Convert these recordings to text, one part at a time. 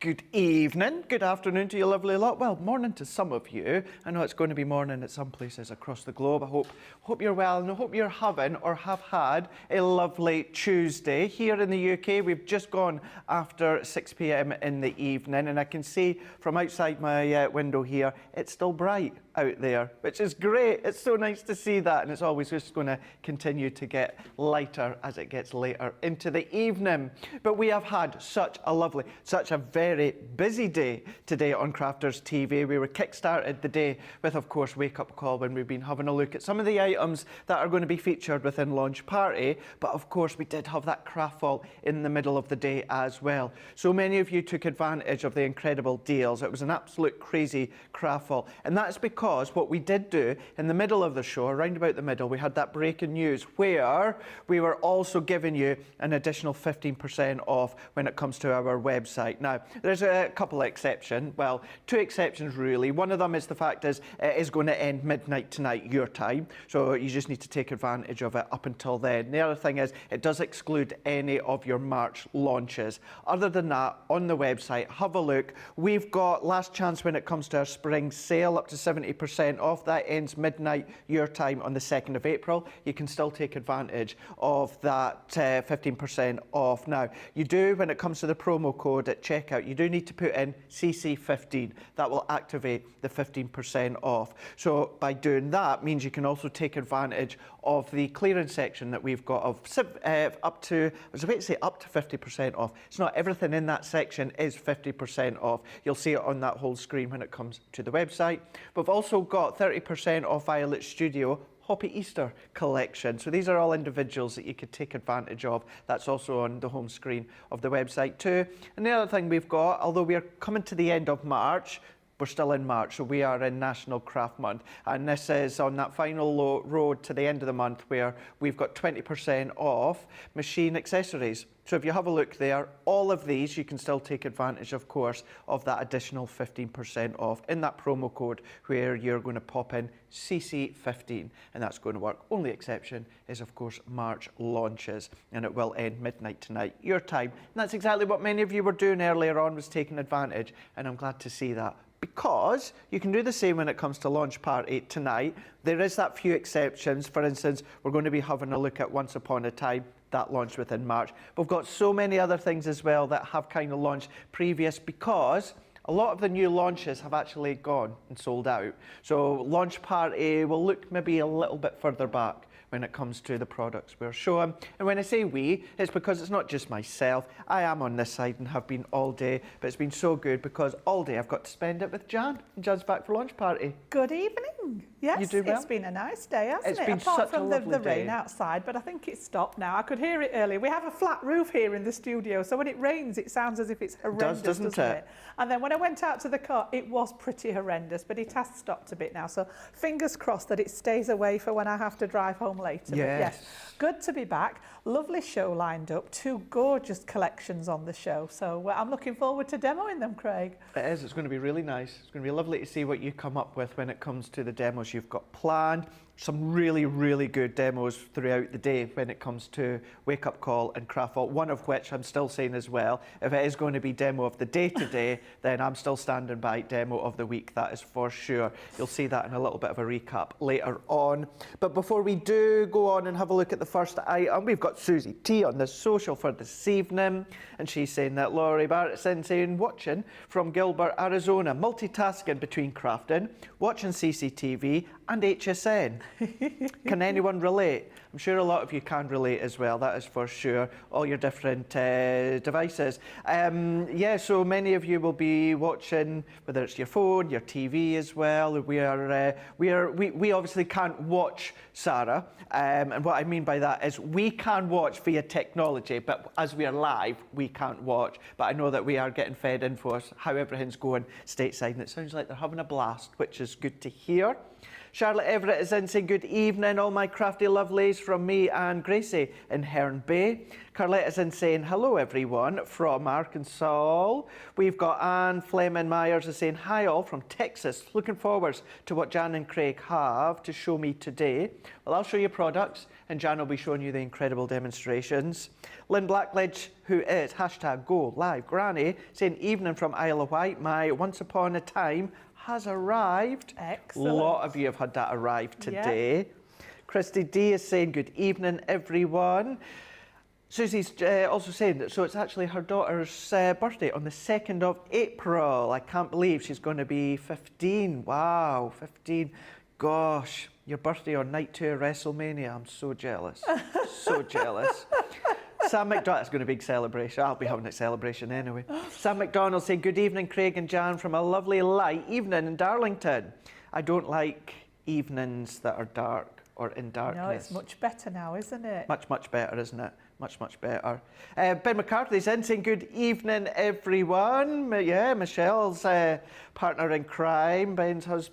Good evening, good afternoon to you lovely lot. Well, morning to some of you. I know it's going to be morning at some places across the globe. I hope you're well, and I hope you're having or have had a lovely Tuesday. Here in the UK, we've just gone after 6 p.m. in the evening, and I can see from outside my window here, it's still bright out there, which is great. It's so nice to see that, and it's always just going to continue to get lighter as it gets later into the evening. But we have had such a very busy day today on Crafters TV. We were kick-started the day with, of course, Wake Up Call, when we've been having a look at some of the items that are going to be featured within Launch Party. But of course, we did have that craft fall in the middle of the day as well. So many of you took advantage of the incredible deals. It was an absolute crazy craft fall. And that's because what we did do in the middle of the show, around about the middle, we had that breaking news where we were also giving you an additional 15% off when it comes to our website. Now, there's a couple of exceptions. Well, two exceptions really. One of them is the fact is it is going to end midnight tonight, your time. So you just need to take advantage of it up until then. The other thing is it does exclude any of your March launches. Other than that, on the website, have a look. We've got last chance when it comes to our spring sale, up to 70% off. That ends midnight, your time, on the 2nd of April. You can still take advantage of that 15% off. Now, you do, when it comes to the promo code at checkout, you do need to put in CC15. That will activate the 15% off. So by doing that means you can also take advantage of the clearance section that we've got of up to, I was about to say up to 50% off. It's not everything in that section is 50% off. You'll see it on that whole screen when it comes to the website. We've also got 30% off Violet Studio Hoppy Easter collection. So these are all individuals that you could take advantage of. That's also on the home screen of the website too. And the other thing we've got, although we're coming to the end of March, we're still in March, so we are in National Craft Month. And this is on that final road to the end of the month where we've got 20% off machine accessories. So if you have a look there, all of these, you can still take advantage, of course, of that additional 15% off in that promo code where you're going to pop in CC15, and that's going to work. Only exception is, of course, March launches, and it will end midnight tonight, your time. And that's exactly what many of you were doing earlier on, was taking advantage, and I'm glad to see that. Because you can do the same when it comes to Launch Party tonight. There is that few exceptions. For instance, we're going to be having a look at Once Upon a Time. That launched within March. We've got so many other things as well that have kind of launched previous, because a lot of the new launches have actually gone and sold out. So Launch Party will look maybe a little bit further back when it comes to the products we're showing. And when I say we, it's because it's not just myself. I am on this side and have been all day, but it's been so good because all day I've got to spend it with Jan. And Jan's back for Launch Party. Good evening. Yes, you do well? It's been a nice day, hasn't it's it? Been Apart such from a lovely the rain day. outside, but I think it's stopped now. I could hear it earlier. We have a flat roof here in the studio, so when it rains, it sounds as if it's horrendous, doesn't it? And then when I went out to the car, it was pretty horrendous, but it has stopped a bit now. So fingers crossed that it stays away for when I have to drive home later. Yes. But yes, good to be back. Lovely show lined up. Two gorgeous collections on the show. So I'm looking forward to demoing them, Craig. It is. It's going to be really nice. It's going to be lovely to see what you come up with when it comes to the demos you've got planned. Some really, really good demos throughout the day when it comes to Wake Up Call and Craft Vault, one of which I'm still saying as well, if it is going to be demo of the day today, then I'm still standing by demo of the week, that is for sure. You'll see that in a little bit of a recap later on. But before we do go on and have a look at the first item, we've got Susie T on the social for this evening, and she's saying that Laurie Barrett's in saying, watching from Gilbert, Arizona, multitasking between crafting, watching CCTV and HSN. Can anyone relate? I'm sure a lot of you can relate as well, that is for sure. All your different devices. Yeah, so many of you will be watching, whether it's your phone, your TV as well. We obviously can't watch Sara, and what I mean by that is we can watch via technology, but as we are live, we can't watch. But I know that we are getting fed info as how everything's going stateside, and it sounds like they're having a blast, which is good to hear. Charlotte Everett is in saying good evening, all my crafty lovelies from me and Gracie in Herne Bay. Carlette is in saying hello everyone from Arkansas. We've got Anne Fleming Myers is saying hi all from Texas. Looking forward to what Jan and Craig have to show me today. Well, I'll show you products and Jan will be showing you the incredible demonstrations. Lynn Blackledge, who is #GoLiveGranny, saying evening from Isle of Wight. My Once Upon a Time has arrived. Excellent. A lot of you have had that arrive today. Yeah. Christy D is saying good evening everyone. Susie's also saying that, so it's actually her daughter's birthday on the 2nd of April. I can't believe she's going to be 15. Wow, 15. Gosh, your birthday on night 2 of WrestleMania. I'm so jealous. So jealous. Sam McDonald, it's going to be a big celebration. I'll be having a celebration anyway. Sam McDonald saying, good evening, Craig and Jan, from a lovely light evening in Darlington. I don't like evenings that are dark or in darkness. No, it's much better now, isn't it? Much, much better, isn't it? Much, much better. Ben McCarthy's in saying, good evening, everyone. Yeah, Michelle's partner in crime, Michelle's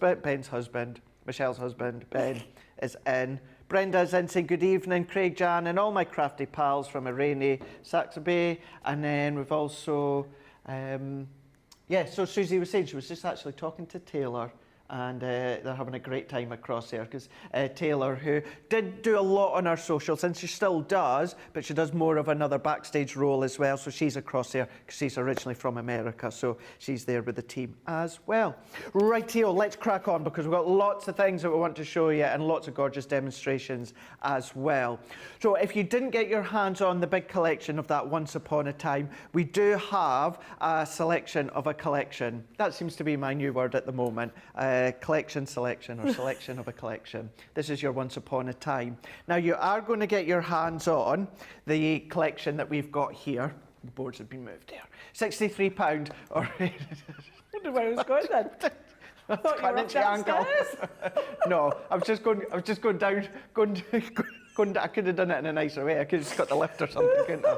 husband, Ben, is in. Brenda's in saying, good evening, Craig, Jan, and all my crafty pals from a rainy Saxby. And then we've also, so Susie was saying she was just actually talking to Taylor. And they're having a great time across there because Taylor, who did do a lot on our socials, and she still does, but she does more of another backstage role as well. So she's across there because she's originally from America. So she's there with the team as well. Rightio, let's crack on because we've got lots of things that we want to show you and lots of gorgeous demonstrations as well. So if you didn't get your hands on the big collection of that Once Upon a Time, we do have a selection of a collection. That seems to be my new word at the moment. Collection selection or selection of a collection. This is your Once Upon a Time. Now you are going to get your hands on the collection that we've got here. The boards have been moved there. £63 or... I wonder where it was going then. I thought you were up downstairs. No, I was just going down, I could have done it in a nicer way. I could have just got the lift or something, couldn't I?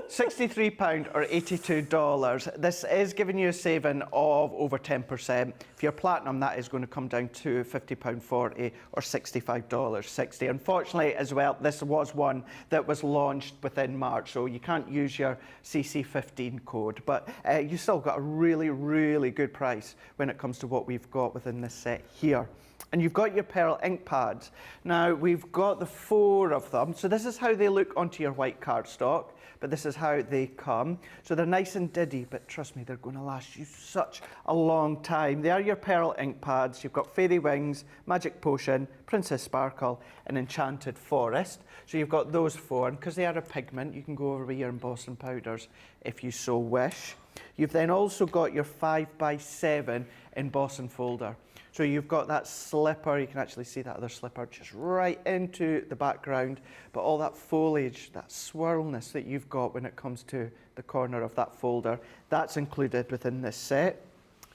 £63 or $82. This is giving you a saving of over 10%. If you're platinum, that is going to come down to £50.40 or $65.60. Unfortunately, as well, this was one that was launched within March, so you can't use your CC15 code, but you still got a really, really good price when it comes to what we've got within this set here. And you've got your pearl ink pads. Now, we've got the 4 of them. So this is how they look onto your white cardstock, but this is how they come. So they're nice and diddy, but trust me, they're going to last you such a long time. They are your pearl ink pads. You've got Fairy Wings, Magic Potion, Princess Sparkle, and Enchanted Forest. So you've got those 4, and because they are a pigment, you can go over with your embossing powders if you so wish. You've then also got your 5x7 embossing folder. So you've got that slipper, you can actually see that other slipper just right into the background, but all that foliage, that swirlness that you've got when it comes to the corner of that folder, that's included within this set.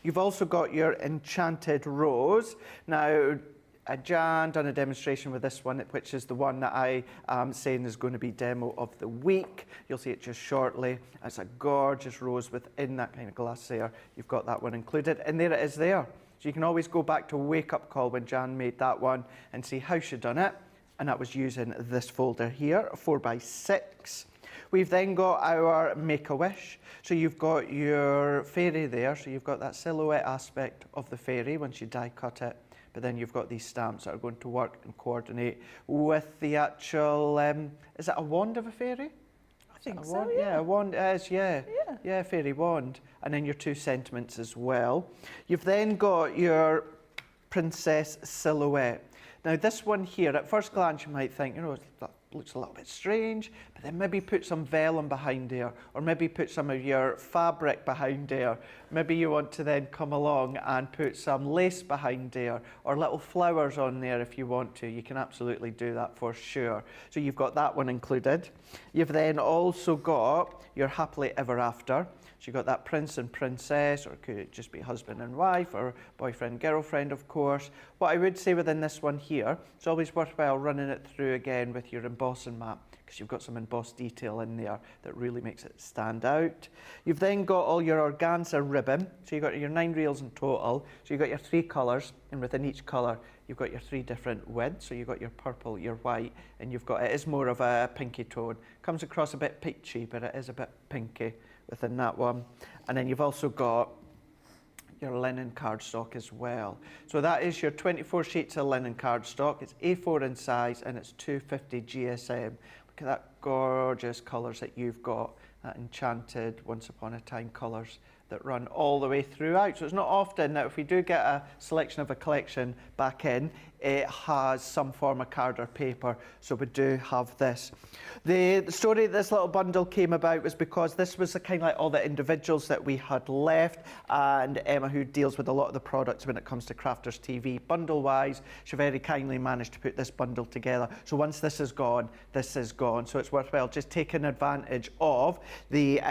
You've also got your Enchanted Rose. Now, Jan done a demonstration with this one, which is the one that I am saying is going to be demo of the week. You'll see it just shortly. It's a gorgeous rose within that kind of glass there. You've got that one included, and there it is there. So you can always go back to Wake Up Call when Jan made that one and see how she done it. And that was using this folder here, a 4x6. We've then got our Make-A-Wish. So you've got your fairy there. So you've got that silhouette aspect of the fairy once you die cut it. But then you've got these stamps that are going to work and coordinate with the actual, is it a wand of a fairy? I think so, yeah. Yeah, a wand is, yeah. Yeah, fairy wand. And then your 2 sentiments as well. You've then got your Princess Silhouette. Now this one here, at first glance you might think, that looks a little bit strange, but then maybe put some vellum behind there, or maybe put some of your fabric behind there. Maybe you want to then come along and put some lace behind there, or little flowers on there if you want to. You can absolutely do that for sure. So you've got that one included. You've then also got your Happily Ever After. So you've got that prince and princess, or it could just be husband and wife, or boyfriend, girlfriend, of course. What I would say within this one here, it's always worthwhile running it through again with your embossing mat, because you've got some embossed detail in there that really makes it stand out. You've then got all your organza ribbon, so you've got your 9 reels in total, so you've got your 3 colours, and within each colour you've got your 3 different widths, so you've got your purple, your white, and you've got, it is more of a pinky tone. Comes across a bit peachy, but it is a bit pinky within that one. And then you've also got your linen cardstock as well. So that is your 24 sheets of linen cardstock. It's A4 in size and it's 250 GSM. Look at that gorgeous colours that you've got, that enchanted Once Upon a Time colours that run all the way throughout. So it's not often that if we do get a selection of a collection back in, it has some form of card or paper, so we do have this. The story this little bundle came about was because this was kind of like all the individuals that we had left, and Emma, who deals with a lot of the products when it comes to Crafters TV bundle-wise, she very kindly managed to put this bundle together. So once this is gone, so it's worthwhile just taking advantage of the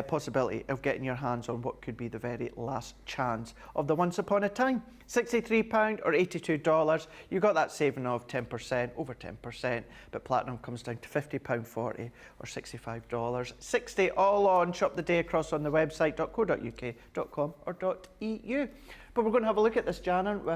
possibility of getting your hands on what could be the very last chance of the Once Upon a Time. £63 or $82. You got that saving of 10%, over 10%, but platinum comes down to £50.40 or $65. 60 all on Shop the Day Across on the website .co.uk.com or .eu. But we're going to have a look at this, Jan, aren't we?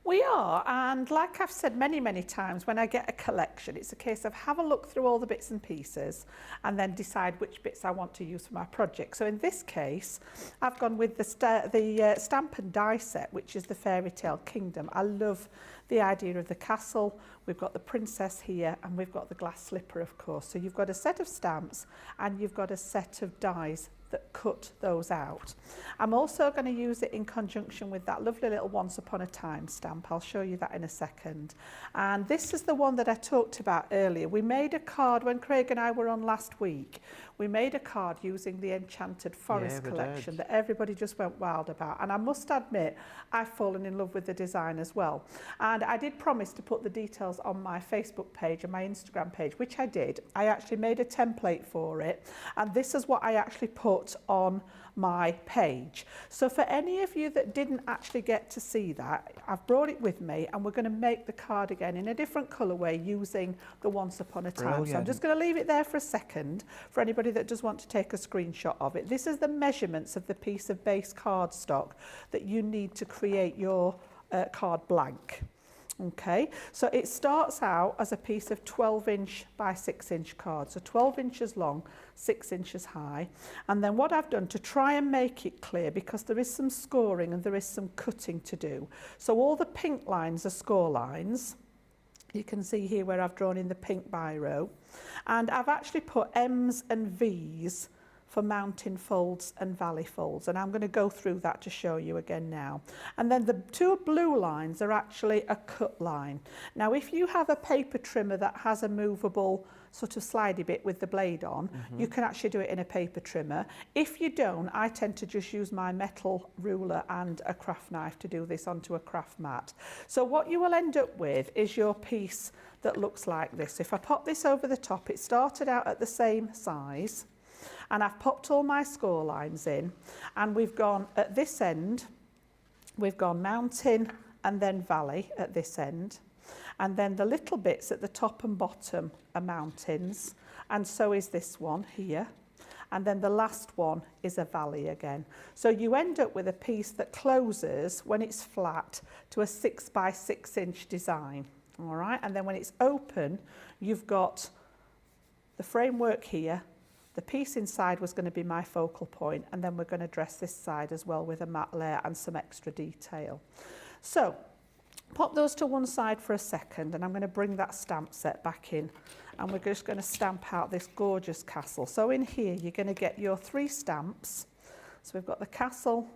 We are, and like I've said many, many times, when I get a collection, it's a case of have a look through all the bits and pieces and then decide which bits I want to use for my project. So in this case, I've gone with the stamp and die set, which is the Fairy Tale Kingdom. I love the idea of the castle. We've got the princess here, and we've got the glass slipper, of course. So you've got a set of stamps and you've got a set of dies that cut those out. I'm also going to use it in conjunction with that lovely little Once Upon a Time stamp. I'll show you that in a second. And this is the one that I talked about earlier. We made a card when Craig and I were on last week. We made a card using the Enchanted Forest collection that everybody just went wild about. And I must admit, I've fallen in love with the design as well. And I did promise to put the details on my Facebook page and my Instagram page, which I did. I actually made a template for it. And this is what I actually put on my page. So for any of you that didn't actually get to see that, I've brought it with me, and we're going to make the card again in a different colourway using the Once Upon a Time. Brilliant. So I'm just going to leave it there for a second for anybody that does want to take a screenshot of it. This is the measurements of the piece of base cardstock that you need to create your card blank. Okay, so it starts out as a piece of 12-inch by 6-inch card, so 12 inches long, 6 inches high. And then what I've done to try and make it clear, because there is some scoring and there is some cutting to do. So all the pink lines are score lines. You can see here where I've drawn in the pink biro. And I've actually put M's and V's for mountain folds and valley folds, and I'm going to go through that to show you again now. And then the 2 blue lines are actually a cut line. Now if you have a paper trimmer that has a movable sort of slidey bit with the blade on, you can actually do it in a paper trimmer. If you don't, I tend to just use my metal ruler and a craft knife to do this onto a craft mat. So what you will end up with is your piece that looks like this. If I pop this over the top, it started out at the same size, and I've popped all my score lines in, and we've gone at this end, we've gone mountain and then valley at this end, and then the little bits at the top and bottom are mountains, and so is this one here, and then the last one is a valley again. So you end up with a piece that closes when it's flat to a 6 by 6 inch design. All right, and then when it's open, you've got the framework here. The piece inside was going to be my focal point, and then we're going to dress this side as well with a matte layer and some extra detail. So pop those to one side for a second, and I'm going to bring that stamp set back in, and we're just going to stamp out this gorgeous castle. So in here you're going to get your 3 stamps. So we've got the castle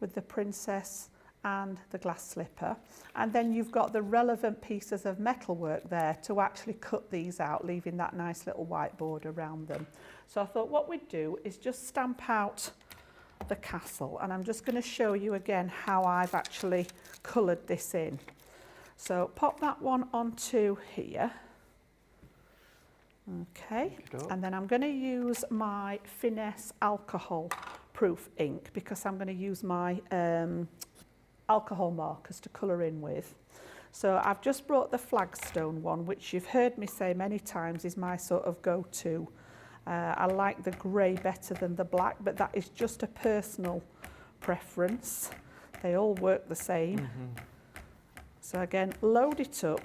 with the princess and the glass slipper, and then you've got the relevant pieces of metalwork there to actually cut these out, leaving that nice little white border around them. So I thought what we'd do is just stamp out the castle, and I'm just going to show you again how I've actually coloured this in. So pop that one onto here. Okay, and then I'm going to use my Finesse alcohol proof ink, because I'm going to use my alcohol markers to colour in with. So I've just brought the flagstone one, which you've heard me say many times is my sort of go-to. I like the grey better than the black, but that is just a personal preference. They all work the same. So again, load it up.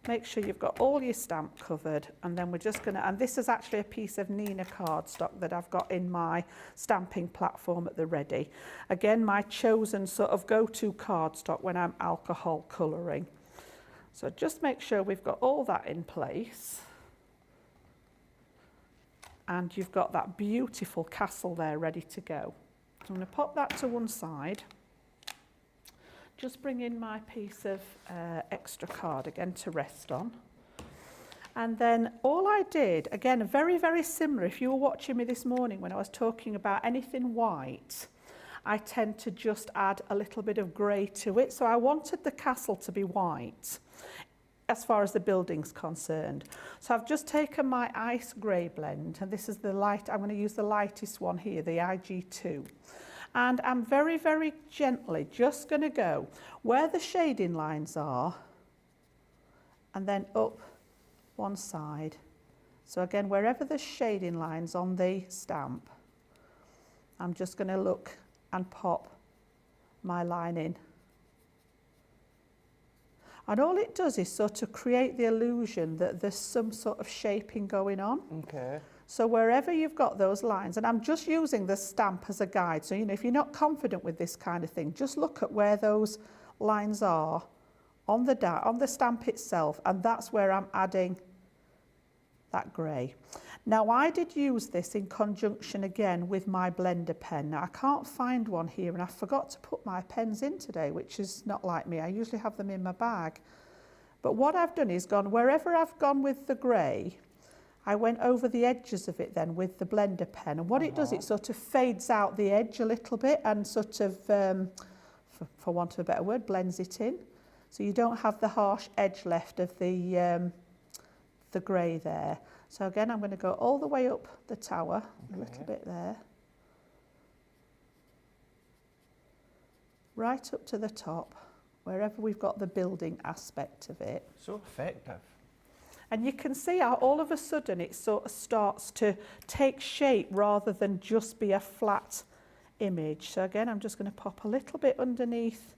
Make sure you've got all your stamp covered, and then we're just going to, and this is actually a piece of Nina cardstock that I've got in my stamping platform at the ready. Again, my chosen sort of go-to cardstock when I'm alcohol colouring. So just make sure we've got all that in place. And you've got that beautiful castle there ready to go. So I'm going to pop that to one side. Just bring in my piece of extra card again to rest on. And then all I did, again, very, very similar. If you were watching me this morning when I was talking about anything white, I tend to just add a little bit of grey to it. So I wanted the castle to be white as far as the building's concerned. So I've just taken my ice grey blend, and this is the light, I'm going to use the lightest one here, the IG2. And I'm very, very gently just going to go where the shading lines are and then up one side. So again, wherever the shading lines on the stamp, I'm just going to look and pop my line in. And all it does is sort of create the illusion that there's some sort of shaping going on. Okay. So wherever you've got those lines, and I'm just using the stamp as a guide, so you know, if you're not confident with this kind of thing, just look at where those lines are on the stamp itself, and that's where I'm adding that grey. Now I did use this in conjunction again with my blender pen. Now I can't find one here, and I forgot to put my pens in today, which is not like me. I usually have them in my bag. But what I've done is gone, wherever I've gone with the grey, I went over the edges of it then with the blender pen, and what it does, it sort of fades out the edge a little bit and sort of, for want of a better word, blends it in. So you don't have the harsh edge left of the grey there. So again, I'm going to go all the way up the tower, a little bit there. Right up to the top, wherever we've got the building aspect of it. So effective. And you can see how all of a sudden it sort of starts to take shape rather than just be a flat image. So again, I'm just going to pop a little bit underneath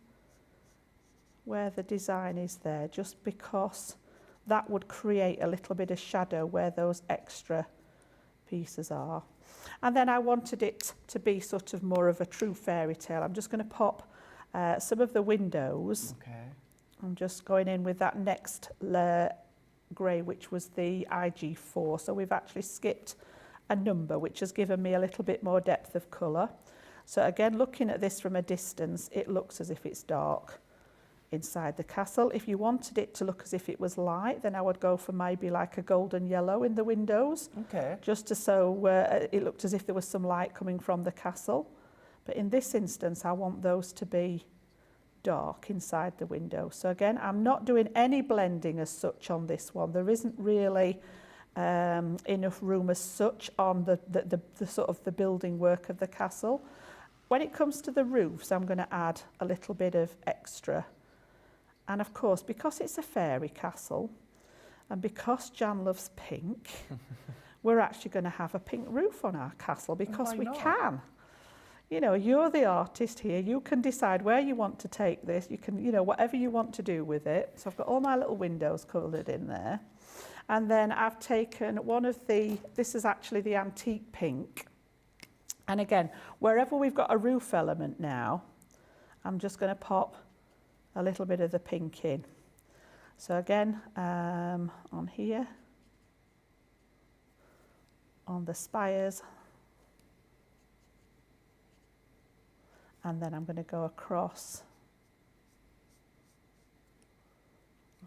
where the design is there, just because that would create a little bit of shadow where those extra pieces are. And then I wanted it to be sort of more of a true fairy tale. I'm just going to pop some of the windows. Okay. I'm just going in with that next grey, which was the IG4. So we've actually skipped a number, which has given me a little bit more depth of colour. So again, looking at this from a distance, it looks as if it's dark inside the castle. If you wanted it to look as if it was light, then I would go for maybe like a golden yellow in the windows. Okay. Just to so it looked as if there was some light coming from the castle. But in this instance, I want those to be dark inside the window. So again, I'm not doing any blending as such on this one. There isn't really enough room as such on the sort of the building work of the castle. When it comes to the roofs, I'm going to add a little bit of extra. And of course, because it's a fairy castle and because Jan loves pink, we're actually going to have a pink roof on our castle because we can. You know, you're the artist here. You can decide where you want to take this. You can, you know, whatever you want to do with it. So I've got all my little windows coloured in there. And then I've taken one of this is actually the antique pink. And again, wherever we've got a roof element now, I'm just going to pop a little bit of the pink in. So again, on here, on the spires, and then I'm going to go across.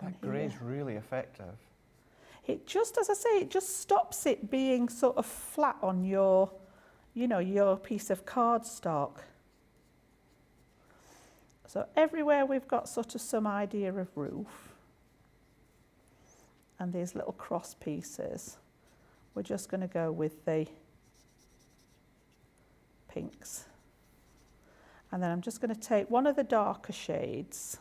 That grey is really effective. It just, as I say, it just stops it being sort of flat on your, you know, your piece of cardstock. So everywhere we've got sort of some idea of roof and these little cross pieces, we're just going to go with the pinks. And then I'm just going to take one of the darker shades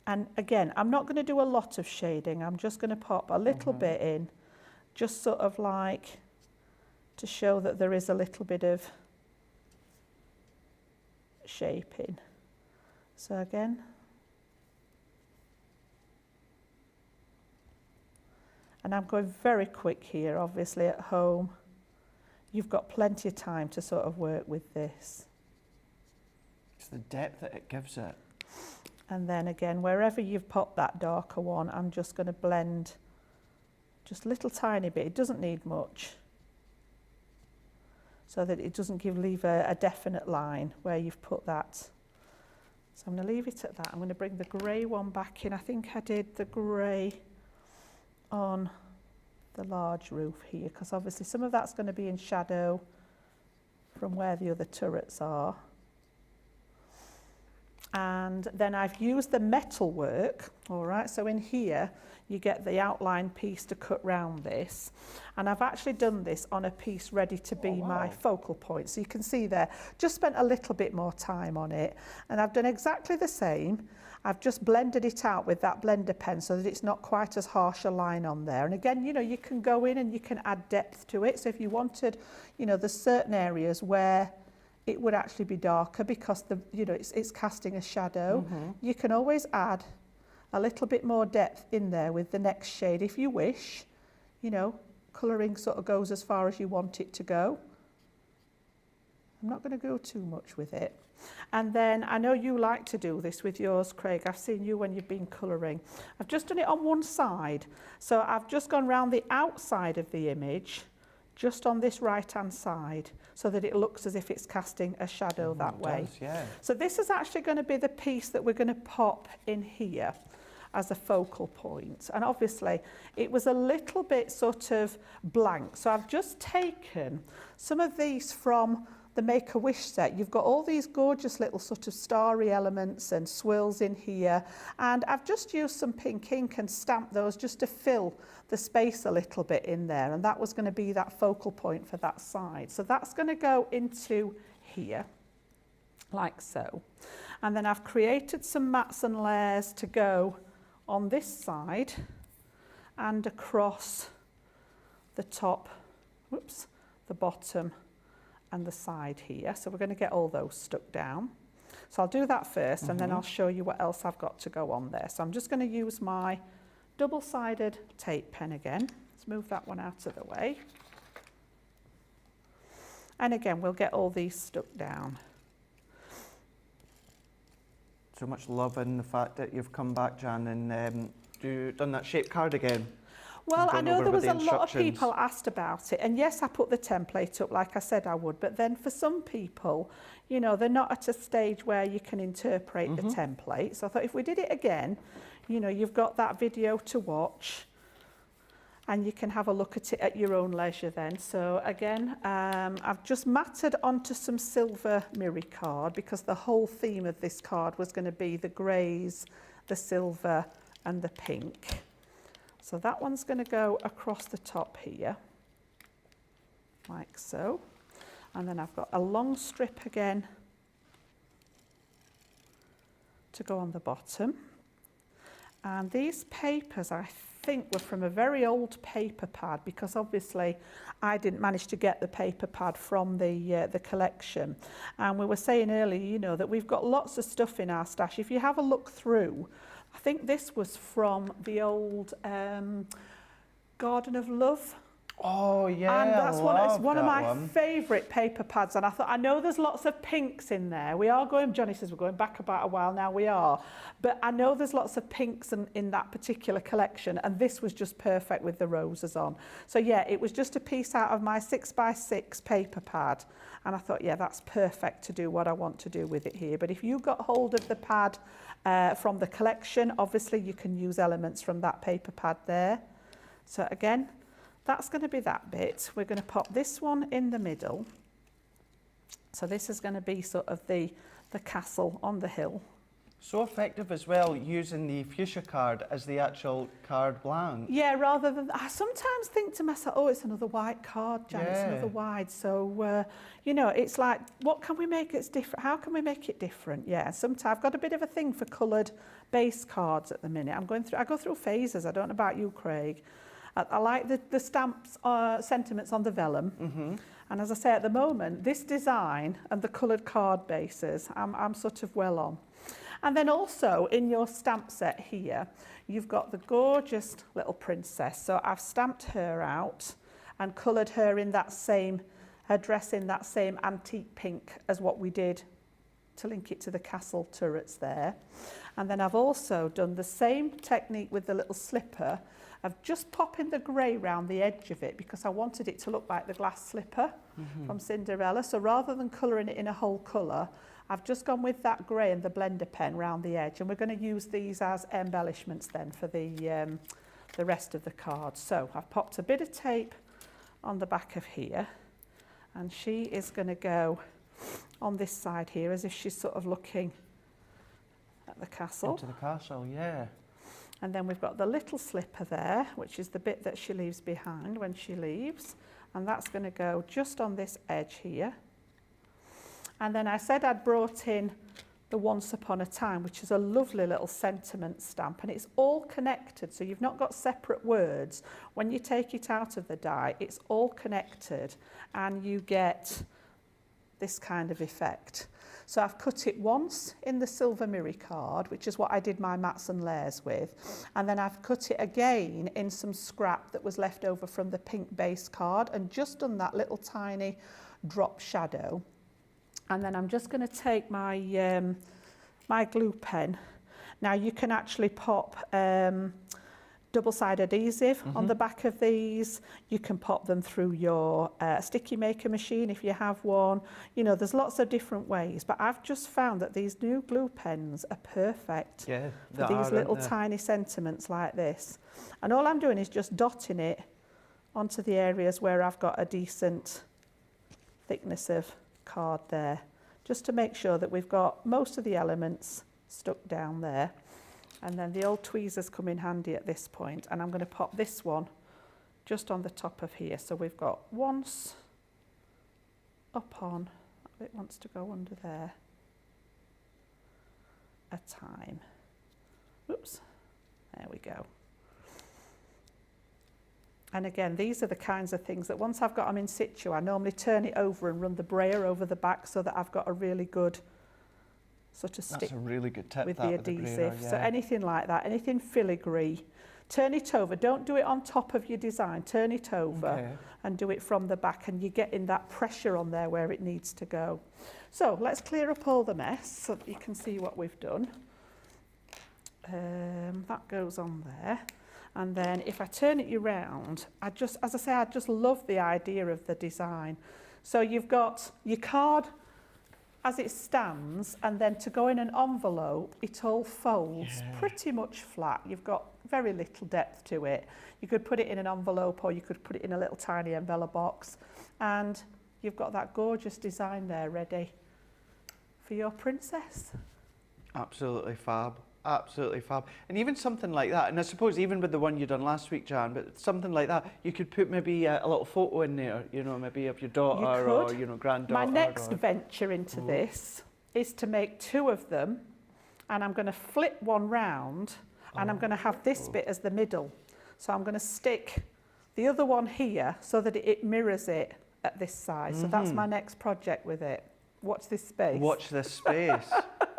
And again, I'm not going to do a lot of shading. I'm just going to pop a little bit in, just sort of like to show that there is a little bit of shaping. So again, and I'm going very quick here, obviously at home. You've got plenty of time to sort of work with this. It's the depth that it gives it. And then again, wherever you've popped that darker one, I'm just going to blend just a little tiny bit. It doesn't need much, so that it doesn't leave a definite line where you've put that. So I'm going to leave it at that. I'm going to bring the grey one back in. I think I did the grey on the large roof here, because obviously some of that's going to be in shadow from where the other turrets are. And then I've used the metal work, all right, so in here you get the outline piece to cut round this, and I've actually done this on a piece ready to be my focal point, so you can see there, just spent a little bit more time on it, and I've done exactly the same. I've just blended it out with that blender pen so that it's not quite as harsh a line on there. And again, you know, you can go in and you can add depth to it, so if you wanted, you know, there's certain areas where it would actually be darker because it's casting a shadow. You can always add a little bit more depth in there with the next shade if you wish. You know, colouring sort of goes as far as you want it to go. I'm not going to go too much with it. And then I know you like to do this with yours, Craig. I've seen you when you've been colouring. I've just done it on one side. So I've just gone round the outside of the image, just on this right-hand side, so that it looks as if it's casting a shadow that way. Does, yeah. So this is actually going to be the piece that we're going to pop in here as a focal point. And obviously it was a little bit sort of blank. So I've just taken some of these from the Make-A-Wish set. You've got all these gorgeous little sort of starry elements and swirls in here, and I've just used some pink ink and stamped those just to fill the space a little bit in there, and that was going to be that focal point for that side. So that's going to go into here like so, and then I've created some mats and layers to go on this side and across the top, whoops, the bottom and the side here. So we're going to get all those stuck down. So I'll do that first, and then I'll show you what else I've got to go on there. So I'm just going to use my double-sided tape pen again. Let's move that one out of the way. And again, we'll get all these stuck down. So much love in the fact that you've come back, Jan, and done that shaped card again. Well, I know there was a lot of people asked about it, and yes, I put the template up like I said I would, but then for some people, you know, they're not at a stage where you can interpret the template. So I thought if we did it again, you know, you've got that video to watch and you can have a look at it at your own leisure then. So again, I've just matted onto some silver mirror card because the whole theme of this card was going to be the greys, the silver and the pink. So that one's going to go across the top here, like so. And then I've got a long strip again to go on the bottom. And these papers, I think, were from a very old paper pad, because obviously I didn't manage to get the paper pad from the collection. And we were saying earlier, you know, that we've got lots of stuff in our stash. If you have a look through, I think this was from the old Garden of Love. Oh, yeah, and that's one of my one. favourite paper pads. And I thought, I know there's lots of pinks in there. We are going, Johnny says we're going back about a while now, we are. But I know there's lots of pinks in that particular collection. And this was just perfect with the roses on. So yeah, it was just a piece out of my 6x6 paper pad. And I thought, yeah, that's perfect to do what I want to do with it here. But if you got hold of the pad from the collection, obviously you can use elements from that paper pad there. So again, that's going to be that bit. We're going to pop this one in the middle. So this is going to be sort of the castle on the hill. So effective as well, using the fuchsia card as the actual card blank. Yeah, rather than, I sometimes think to myself, oh, it's another white card, Jan, it's another white. So, you know, it's like, what can we make it's different? How can we make it different? Yeah, sometimes I've got a bit of a thing for coloured base cards at the minute. I go through phases. I don't know about you, Craig. I like the stamps, sentiments on the vellum. And as I say, at the moment, this design and the coloured card bases, I'm sort of well on. And then also in your stamp set here, you've got the gorgeous little princess. So I've stamped her out and coloured her in that same, her dress in that same antique pink as what we did to link it to the castle turrets there. And then I've also done the same technique with the little slipper of just popping the grey round the edge of it because I wanted it to look like the glass slipper from Cinderella. So rather than colouring it in a whole colour, I've just gone with that grey and the blender pen round the edge, and we're going to use these as embellishments then for the rest of the card. So I've popped a bit of tape on the back of here, and she is going to go on this side here as if she's sort of looking at the castle. Into the castle, yeah. And then we've got the little slipper there, which is the bit that she leaves behind when she leaves, and that's going to go just on this edge here. And then I said I'd brought in the Once Upon a Time, which is a lovely little sentiment stamp, and it's all connected, so you've not got separate words. When you take it out of the die, it's all connected, and you get this kind of effect. So I've cut it once in the silver mirror card, which is what I did my mats and layers with, and then I've cut it again in some scrap that was left over from the pink base card, and just done that little tiny drop shadow. And then I'm just going to take my my glue pen. Now you can actually pop double-sided adhesive on the back of these. You can pop them through your sticky maker machine if you have one. You know, there's lots of different ways, but I've just found that these new glue pens are perfect for these little tiny sentiments like this. And all I'm doing is just dotting it onto the areas where I've got a decent thickness of card there, just to make sure that we've got most of the elements stuck down there. And then the old tweezers come in handy at this point, and I'm going to pop this one just on the top of here. So we've got Once Upon, it wants to go under there, a Time. Oops, there we go. And again, these are the kinds of things that once I've got them in situ, I normally turn it over and run the brayer over the back so that I've got a really good sort of stick. That's a really good tip, with the adhesive. So anything like that, anything filigree, turn it over. Don't do it on top of your design. Turn it over and do it from the back, and you're getting that pressure on there where it needs to go. So let's clear up all the mess so that you can see what we've done. That goes on there. And then if I turn it around, I just love the idea of the design. So you've got your card as it stands, and then to go in an envelope, it all folds pretty much flat. You've got very little depth to it. You could put it in an envelope, or you could put it in a little tiny envelope box, and you've got that gorgeous design there ready for your princess. Absolutely fab. Absolutely fab. And even something like that, and I suppose even with the one you done last week, Jan, but something like that, you could put maybe a little photo in there, you know, maybe of your daughter or, you know, granddaughter. My next venture into this is to make two of them, and I'm going to flip one round, and I'm going to have this bit as the middle. So I'm going to stick the other one here so that it mirrors it at this side. So that's my next project with it. Watch this space. Watch this space.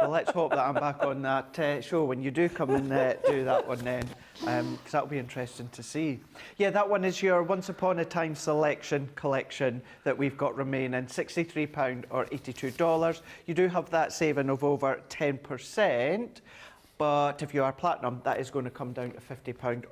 Well, let's hope that I'm back on that show when you do come and do that one then, because that'll be interesting to see. Yeah, that one is your Once Upon a Time selection collection that we've got remaining, £63 or $82. You do have that saving of over 10%, but if you are platinum, that is going to come down to £50.40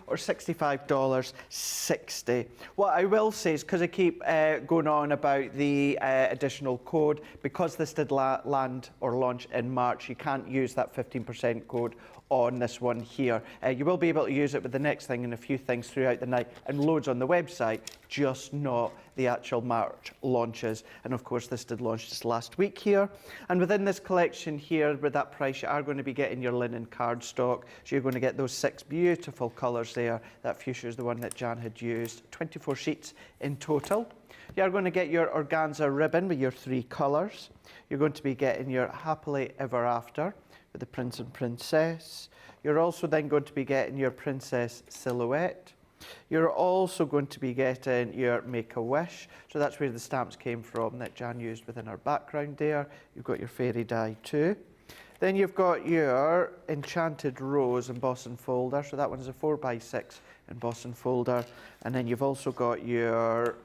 or $65.60. What I will say is, because I keep going on about the additional code, because this did land or launch in March, you can't use that 15% code on this one here. You will be able to use it with the next thing and a few things throughout the night, and loads on the website, just not the actual March launches. And of course, this did launch just last week here. And within this collection here, with that price, you are going to be getting your linen cardstock. So you're going to get those 6 beautiful colours there. That fuchsia is the one that Jan had used. 24 sheets in total. You are going to get your organza ribbon with your 3 colours. You're going to be getting your Happily Ever After, with the Prince and Princess. You're also then going to be getting your Princess Silhouette. You're also going to be getting your Make-A-Wish. So that's where the stamps came from that Jan used within our background there. You've got your Fairy Die too. Then you've got your Enchanted Rose embossing folder. So that one is a 4x6 embossing folder. And then you've also got your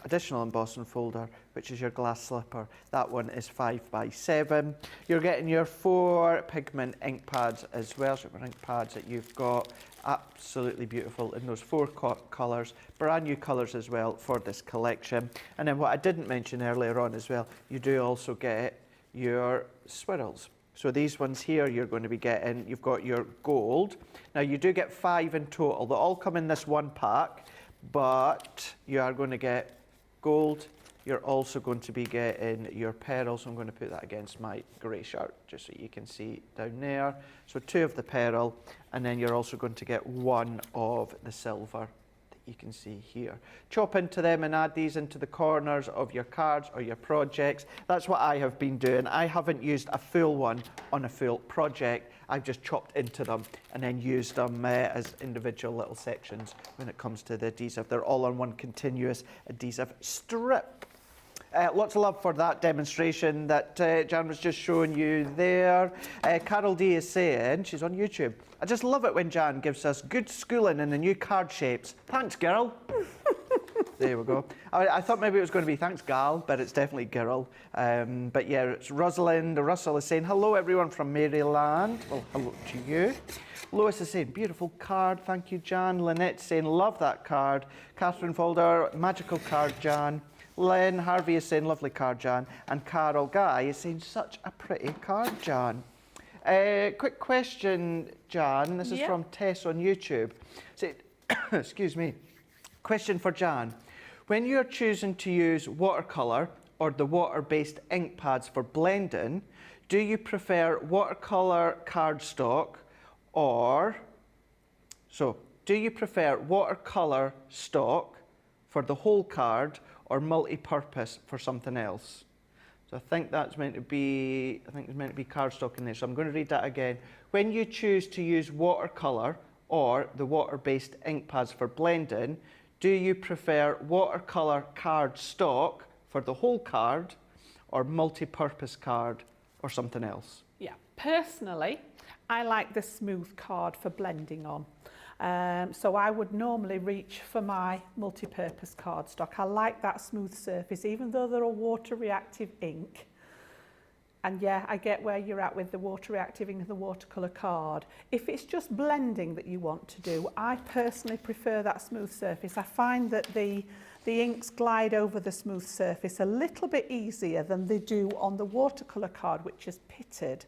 additional embossing folder, which is your glass slipper. That one is 5x7. You're getting your 4 pigment ink pads as well. So ink pads that you've got, absolutely beautiful in those 4 colours, brand new colours as well for this collection. And then what I didn't mention earlier on as well, you do also get your swirls. So these ones here you're going to be getting, you've got your gold. Now you do get 5 in total. They all come in this one pack, but you are going to get gold. You're also going to be getting your pearl. So I'm going to put that against my grey shirt just so you can see down there. So 2 of the pearl, and then you're also going to get 1 of the silver that you can see here. Chop into them and add these into the corners of your cards or your projects. That's what I have been doing. I haven't used a full one on a full project. I've just chopped into them and then used them as individual little sections when it comes to the adhesive. They're all on one continuous adhesive strip. Lots of love for that demonstration that Jan was just showing you there. Carol D is saying, she's on YouTube, I just love it when Jan gives us good schooling in the new card shapes. Thanks, girl. There we go. I thought maybe it was going to be thanks, gal, but it's definitely girl. But yeah, it's Rosalind. Russell is saying, hello, everyone from Maryland. Well, hello to you. Lois is saying, beautiful card. Thank you, Jan. Lynette's saying, love that card. Catherine Folder, magical card, Jan. Len Harvey is saying, lovely card, Jan. And Carol Guy is saying, such a pretty card, Jan. Quick question, Jan. This is from Tess on YouTube. Say, excuse me. Question for Jan. When you're choosing to use watercolour or the water-based ink pads for blending, do you prefer watercolour cardstock or... So, do you prefer watercolour stock for the whole card or multi-purpose for something else? So I think that's meant to be, cardstock in there. So I'm going to read that again. When you choose to use watercolour or the water-based ink pads for blending, do you prefer watercolour cardstock for the whole card or multi-purpose card or something else? Yeah, personally, I like the smooth card for blending on. So I would normally reach for my multi-purpose cardstock. I like that smooth surface, even though they're a water-reactive ink. And yeah, I get where you're at with the water-reactive ink and the watercolour card. If it's just blending that you want to do, I personally prefer that smooth surface. I find that the inks glide over the smooth surface a little bit easier than they do on the watercolour card, which is pitted.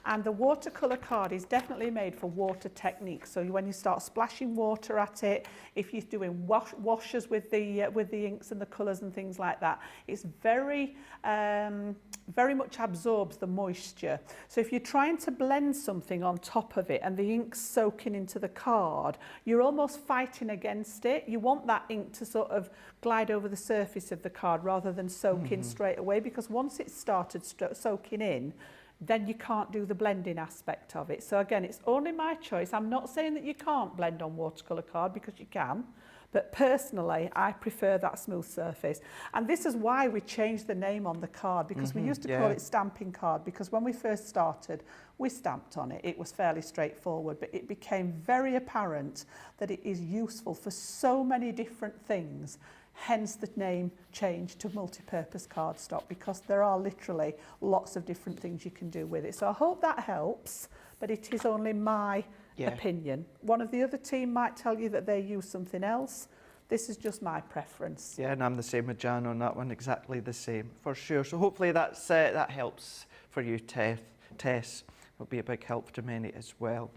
And the watercolour card is definitely made for water techniques. So when you start splashing water at it, if you're doing washes with the inks and the colours and things like that, it's very much absorbs the moisture. So if you're trying to blend something on top of it and the ink's soaking into the card, you're almost fighting against it. You want that ink to sort of glide over the surface of the card rather than soak in straight away, because once it's started soaking in, then you can't do the blending aspect of it. So again, it's only my choice. I'm not saying that you can't blend on watercolour card, because you can, but personally, I prefer that smooth surface. And this is why we changed the name on the card, because we used to call it stamping card, because when we first started, we stamped on it. It was fairly straightforward, but it became very apparent that it is useful for so many different things. Hence the name change to multi-purpose cardstock, because there are literally lots of different things you can do with it. So I hope that helps, but it is only my opinion. One of the other team might tell you that they use something else. This is just my preference. Yeah, and I'm the same with Jan on that one, exactly the same, for sure. So hopefully that's, that helps for you, Tess. It'll be a big help to many as well.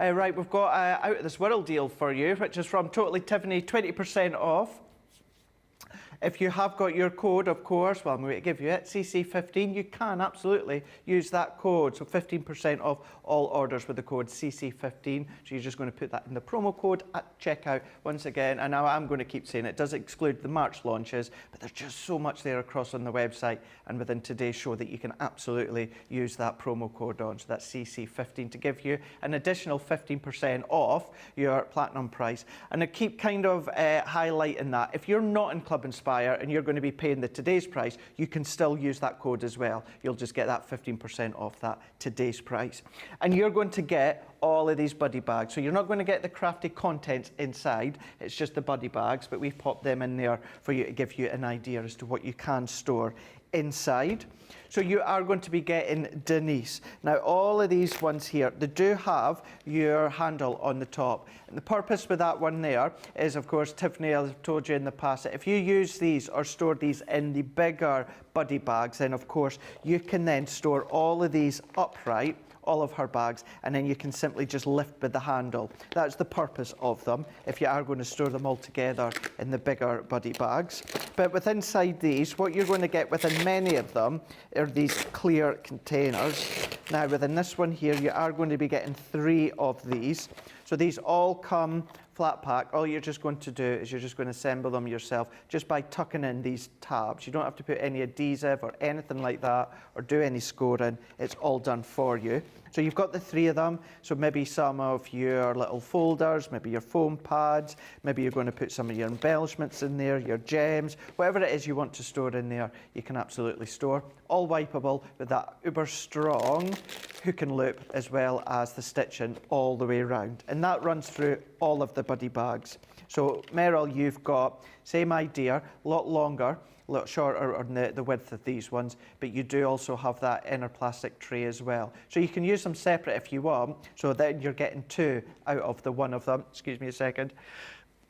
Right, we've got Out of This World deal for you, which is from Totally Tiffany, 20% off. If you have got your code, of course, well, I'm going to give you it, CC15, you can absolutely use that code. So 15% off all orders with the code CC15. So you're just going to put that in the promo code at checkout once again. And now I'm going to keep saying it does exclude the March launches, but there's just so much there across on the website and within today's show that you can absolutely use that promo code on. So that's CC15 to give you an additional 15% off your platinum price. And I keep kind of highlighting that. If you're not in Club Inspire and you're going to be paying the today's price, you can still use that code as well. You'll just get that 15% off that today's price. And you're going to get all of these buddy bags. So you're not going to get the crafty contents inside, it's just the buddy bags, but we've popped them in there for you to give you an idea as to what you can store inside. So you are going to be getting Denise. Now all of these ones here, they do have your handle on the top. And the purpose with that one there is, of course, Tiffany, I've told you in the past, that if you use these or store these in the bigger buddy bags, then of course you can then store all of these upright, all of her bags, and then you can simply just lift with the handle. That's the purpose of them, if you are going to store them all together in the bigger buddy bags. But with inside these, what you're going to get within many of them are these clear containers. Now within this one here, you are going to be getting 3 of these. So these all come flat pack. All you're just going to do is you're just going to assemble them yourself just by tucking in these tabs. You don't have to put any adhesive or anything like that or do any scoring. It's all done for you. So you've got the 3 of them. So maybe some of your little folders, maybe your foam pads, maybe you're going to put some of your embellishments in there, your gems, whatever it is you want to store in there, you can absolutely store. All wipeable with that uber strong hook and loop as well as the stitching all the way around. And that runs through all of the buddy bags. So Meryl, you've got, same idea, a lot longer, a lot shorter on the width of these ones, but you do also have that inner plastic tray as well. So you can use them separate if you want, so then you're getting 2 out of the one of them. Excuse me a second.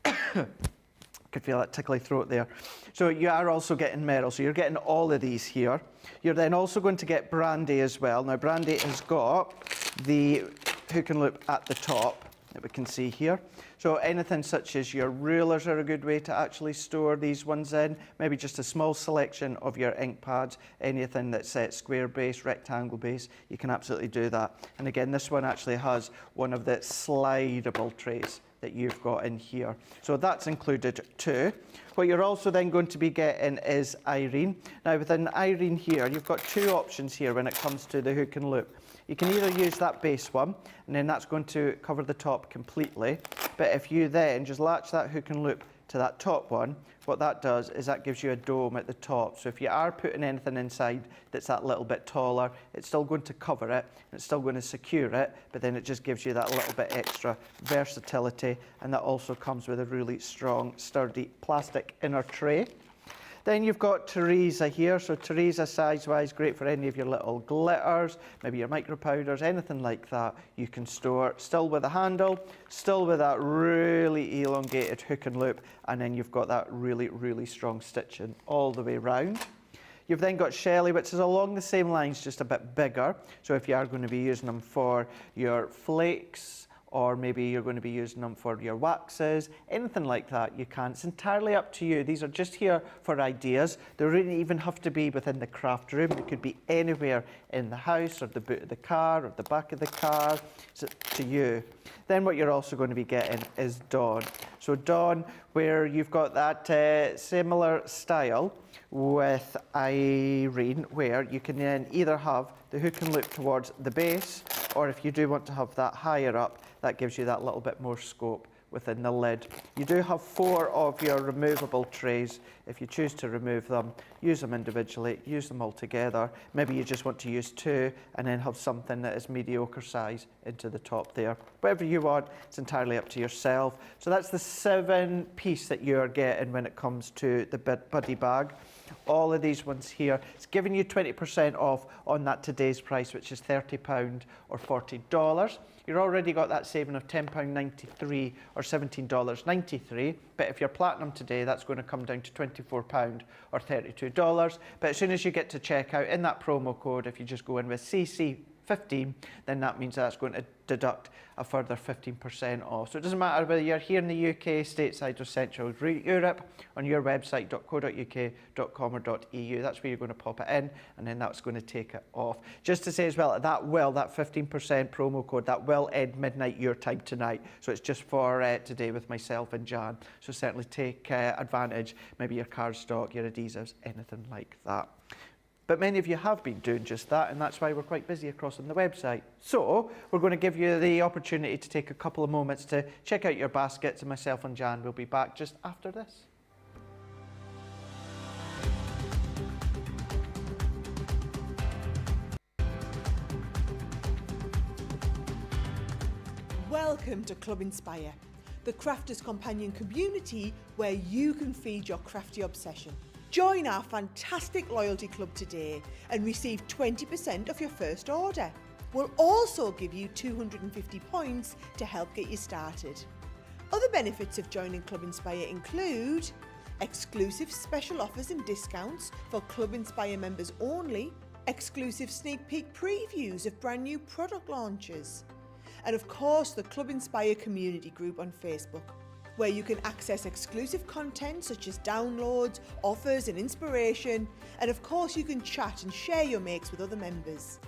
Could feel that tickly throat there. So you are also getting Meryl, so you're getting all of these here. You're then also going to get Brandy as well. Now Brandy has got the hook and loop at the top that we can see here. So anything such as your rulers are a good way to actually store these ones in. Maybe just a small selection of your ink pads, anything that's square base, rectangle base, you can absolutely do that. And again, this one actually has one of the slidable trays that you've got in here. So that's included too. What you're also then going to be getting is Irene. Now within Irene here, you've got 2 options here when it comes to the hook and loop. You can either use that base one, and then that's going to cover the top completely. But if you then just latch that hook and loop to that top one, what that does is that gives you a dome at the top. So if you are putting anything inside that's that little bit taller, it's still going to cover it, and it's still going to secure it, but then it just gives you that little bit extra versatility, and that also comes with a really strong, sturdy plastic inner tray. Then you've got Teresa here. So Teresa, size-wise, great for any of your little glitters, maybe your micro powders, anything like that you can store. Still with a handle, still with that really elongated hook and loop, and then you've got that really, really strong stitching all the way around. You've then got Shelley, which is along the same lines, just a bit bigger. So if you are going to be using them for your flakes, or maybe you're going to be using them for your waxes, anything like that, you can. It's entirely up to you. These are just here for ideas. They don't even have to be within the craft room. It could be anywhere in the house, or the boot of the car, or the back of the car. It's up to you. Then what you're also going to be getting is Dawn. So Dawn, where you've got that similar style with Irene, where you can then either have the hook and loop towards the base, or if you do want to have that higher up, that gives you that little bit more scope within the lid. You do have 4 of your removable trays. If you choose to remove them, use them individually, use them all together. Maybe you just want to use 2 and then have something that is mediocre size into the top there. Whatever you want, it's entirely up to yourself. So that's the 7 piece that you're getting when it comes to the buddy bag. All of these ones here, it's giving you 20% off on that today's price, which is £30 or $40. You've already got that saving of £10.93 or $17.93. But if you're platinum today, that's going to come down to £24 or $32. But as soon as you get to checkout, in that promo code, if you just go in with CC 15, then that means that's going to deduct a further 15% off. So it doesn't matter whether you're here in the UK, stateside or Central Europe, on your website, .co.uk, .com or .eu, that's where you're going to pop it in, and then that's going to take it off. Just to say as well, that 15% promo code, that will end midnight your time tonight. So it's just for today with myself and Jan. So certainly take advantage, maybe your cardstock, your adhesives, anything like that. But many of you have been doing just that, and that's why we're quite busy across on the website. So we're going to give you the opportunity to take a couple of moments to check out your baskets, and myself and Jan will be back just after this. Welcome to Club Inspire, the crafters' companion community where you can feed your crafty obsession. Join our fantastic loyalty club today and receive 20% off your first order. We'll also give you 250 points to help get you started. Other benefits of joining Club Inspire include exclusive special offers and discounts for Club Inspire members only, exclusive sneak peek previews of brand new product launches, and of course the Club Inspire community group on Facebook, where you can access exclusive content such as downloads, offers and inspiration, and of course you can chat and share your makes with other members.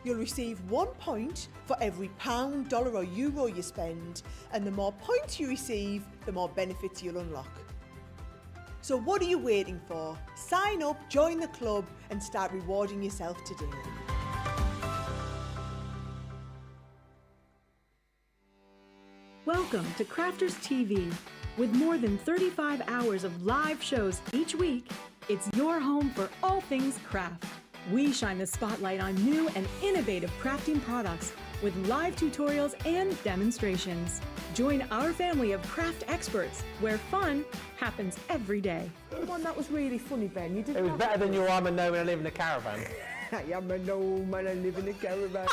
You'll receive 1 point for every £1, dollar or euro you spend, and the more points you receive, the more benefits you'll unlock. So what are you waiting for? Sign up, join the club and start rewarding yourself today. Welcome to Crafters TV. With more than 35 hours of live shows each week, it's your home for all things craft. We shine the spotlight on new and innovative crafting products with live tutorials and demonstrations. Join our family of craft experts where fun happens every day. The one that was really funny, Ben. You did. It was better than your I'm a gnome and I live in a caravan. I am a gnome and I live in a caravan.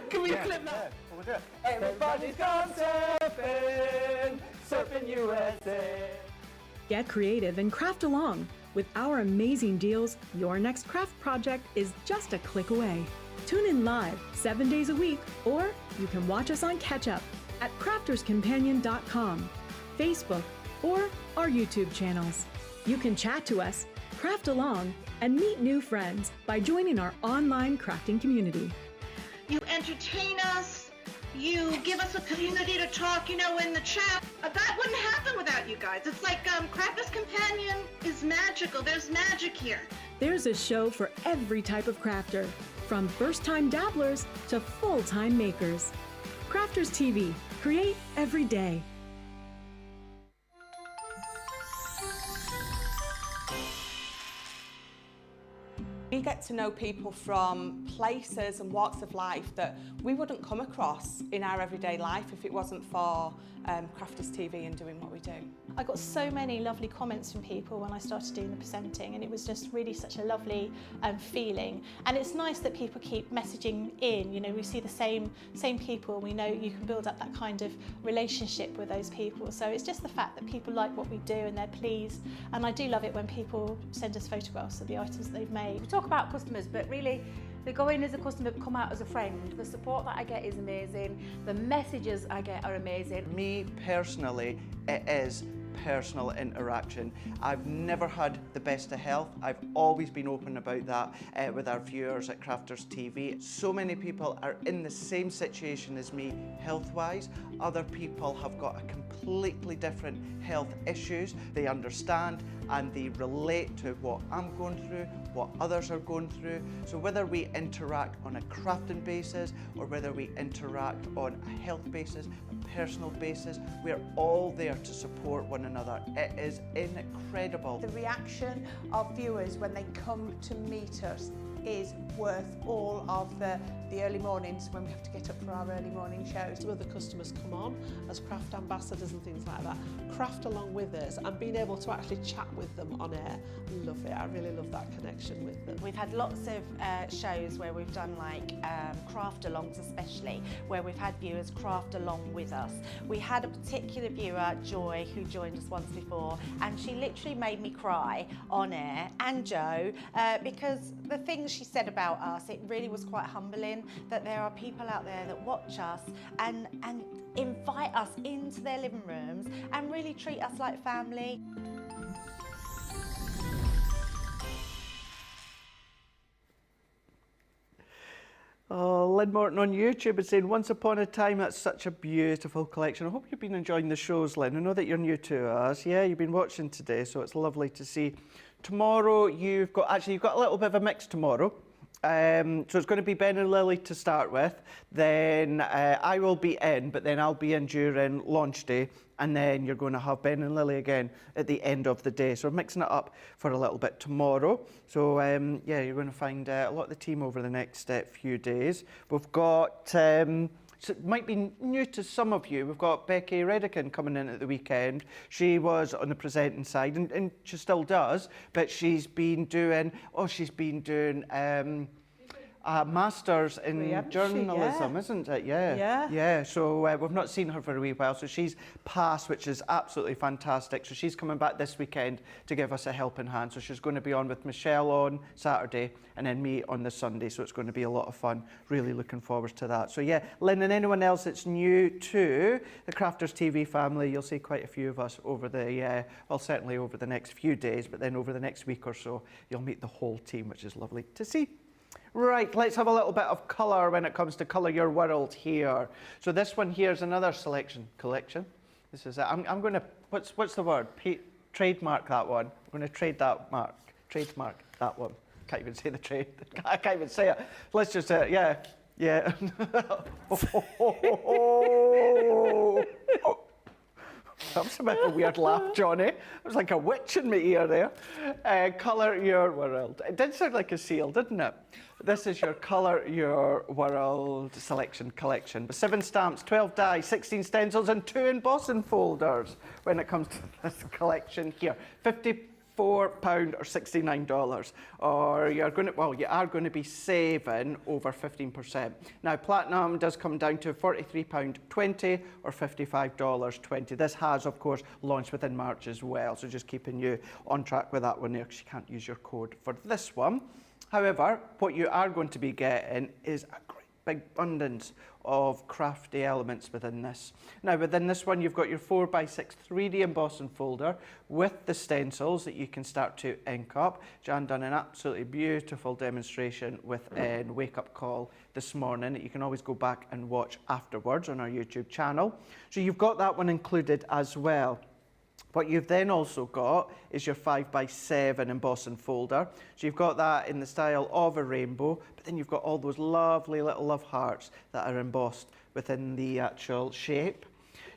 Can we clip that? We'll do it. Everybody's gone surfing, surfing USA. Get creative and craft along. With our amazing deals, your next craft project is just a click away. Tune in live 7 days a week, or you can watch us on Catch Up at crafterscompanion.com, Facebook, or our YouTube channels. You can chat to us, craft along, and meet new friends by joining our online crafting community. You entertain us, you give us a community to talk, in the chat. That wouldn't happen without you guys. It's like Crafters Companion is magical. There's magic here. There's a show for every type of crafter, from first-time dabblers to full-time makers. Crafters TV, create every day. We get to know people from places and walks of life that we wouldn't come across in our everyday life if it wasn't for Crafters TV and doing what we do. I got so many lovely comments from people when I started doing the presenting, and it was just really such a lovely feeling. And it's nice that people keep messaging in. We see the same people. We know you can build up that kind of relationship with those people. So it's just the fact that people like what we do and they're pleased. And I do love it when people send us photographs of the items that they've made. We talk about customers, but really they go in as a customer, come out as a friend. The support that I get is amazing. The messages I get are amazing. Me personally, it is personal interaction. I've never had the best of health. I've always been open about that with our viewers at Crafters TV. So many people are in the same situation as me health-wise. Other people have got a completely different health issues. They understand and they relate to what I'm going through, what others are going through. So whether we interact on a crafting basis or whether we interact on a health basis, a personal basis, we're all there to support one another. It is incredible. The reaction of viewers when they come to meet us is worth all of the the early mornings when we have to get up for our early morning shows. Some of the customers come on as craft ambassadors and things like that, craft along with us, and being able to actually chat with them on air. I love it. I really love that connection with them. We've had lots of shows where we've done like craft alongs, especially where we've had viewers craft along with us. We had a particular viewer, Joy, who joined us once before, and she literally made me cry on air, and Joe, because the things she said about us, it really was quite humbling that there are people out there that watch us and invite us into their living rooms and really treat us like family. Oh, Lynn Morton on YouTube is saying, once upon a time, that's such a beautiful collection. I hope you've been enjoying the shows, Lynn. I know that you're new to us. Yeah, you've been watching today, so it's lovely to see. Tomorrow, you've got a little bit of a mix tomorrow. So it's going to be Ben and Lily to start with. Then I will be in, but then I'll be in during launch day. And then you're going to have Ben and Lily again at the end of the day. So we're mixing it up for a little bit tomorrow. So yeah, you're going to find a lot of the team over the next few days. We've got, so it might be new to some of you, we've got Becky Redican coming in at the weekend. She was on the presenting side, and she still does, but she's been doing, a master's in journalism, isn't it? Yeah. So we've not seen her for a wee while, so she's passed, which is absolutely fantastic. So she's coming back this weekend to give us a helping hand. So she's going to be on with Michelle on Saturday and then me on the Sunday. So it's going to be a lot of fun. Really looking forward to that. So yeah, Lynn and anyone else that's new to the Crafters TV family, you'll see quite a few of us over the, well, certainly over the next few days, but then over the next week or so, you'll meet the whole team, which is lovely to see. Right, let's have a little bit of colour when it comes to Colour Your World here. So this one here is another collection. This is it. I'm going to, what's the word? Trademark that one. I'm going to trademark that one. Can't even say the trade. I can't even say it. Let's just say it. Yeah. That was a bit of a weird laugh, Johnny. It was like a witch in my ear there. Colour Your World. It did sound like a seal, didn't it? This is your Colour Your World selection collection. With 7 stamps, 12 dies, 16 stencils and 2 embossing folders when it comes to this collection here. £54 or $69, or you are going to be saving over 15%. Now, platinum does come down to £43.20 or $55.20. This has, of course, launched within March as well, so just keeping you on track with that one there, because you can't use your code for this one. However, what you are going to be getting is a great big abundance of crafty elements within this. Now, within this one, you've got your 4x6 3D embossing folder with the stencils that you can start to ink up. Jan done an absolutely beautiful demonstration within Wake Up Call this morning that you can always go back and watch afterwards on our YouTube channel. So you've got that one included as well. What you've then also got is your 5x7 embossing folder. So you've got that in the style of a rainbow, but then you've got all those lovely little love hearts that are embossed within the actual shape.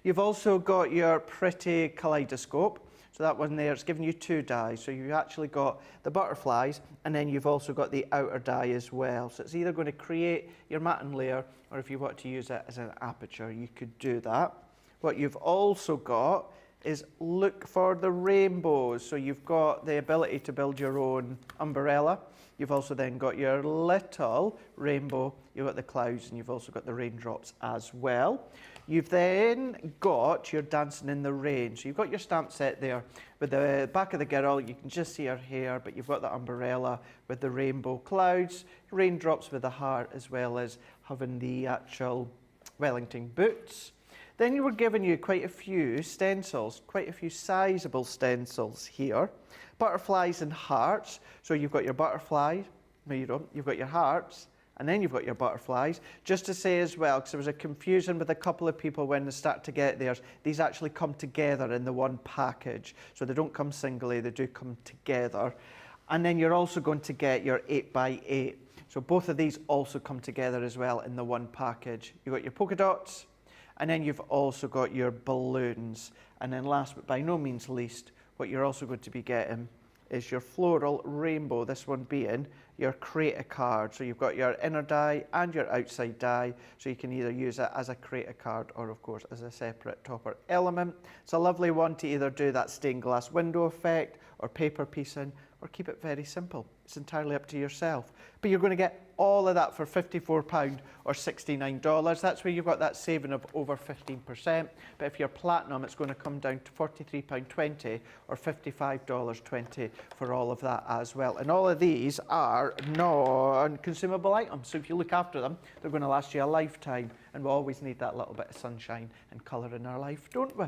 You've also got your pretty kaleidoscope. So that one there, it's giving you 2 dies. So you've actually got the butterflies, and then you've also got the outer die as well. So it's either going to create your matting layer, or if you want to use it as an aperture, you could do that. What you've also got is look for the rainbows. So you've got the ability to build your own umbrella. You've also then got your little rainbow, you've got the clouds, and you've also got the raindrops as well. You've then got your dancing in the rain. So you've got your stamp set there with the back of the girl, you can just see her hair, but you've got the umbrella with the rainbow clouds, raindrops with the heart, as well as having the actual Wellington boots. Then you were giving you quite a few stencils, quite a few sizable stencils here. Butterflies and hearts. So you've got your butterflies, no you don't, you've got your hearts, and then you've got your butterflies. Just to say as well, because there was a confusion with a couple of people when they start to get theirs, these actually come together in the one package. So they don't come singly, they do come together. And then you're also going to get your 8x8. So both of these also come together as well in the one package. You've got your polka dots, and then you've also got your balloons. And then last but by no means least, what you're also going to be getting is your floral rainbow, this one being your create a card. So you've got your inner die and your outside die, so you can either use it as a create a card or of course as a separate topper element. It's a lovely one to either do that stained glass window effect or paper piecing, or keep it very simple. It's entirely up to yourself. But you're going to get all of that for £54 or $69. That's where you've got that saving of over 15%. But if you're platinum, it's going to come down to £43.20 or $55.20 for all of that as well. And all of these are non-consumable items. So if you look after them, they're going to last you a lifetime. And we always need that little bit of sunshine and colour in our life, don't we?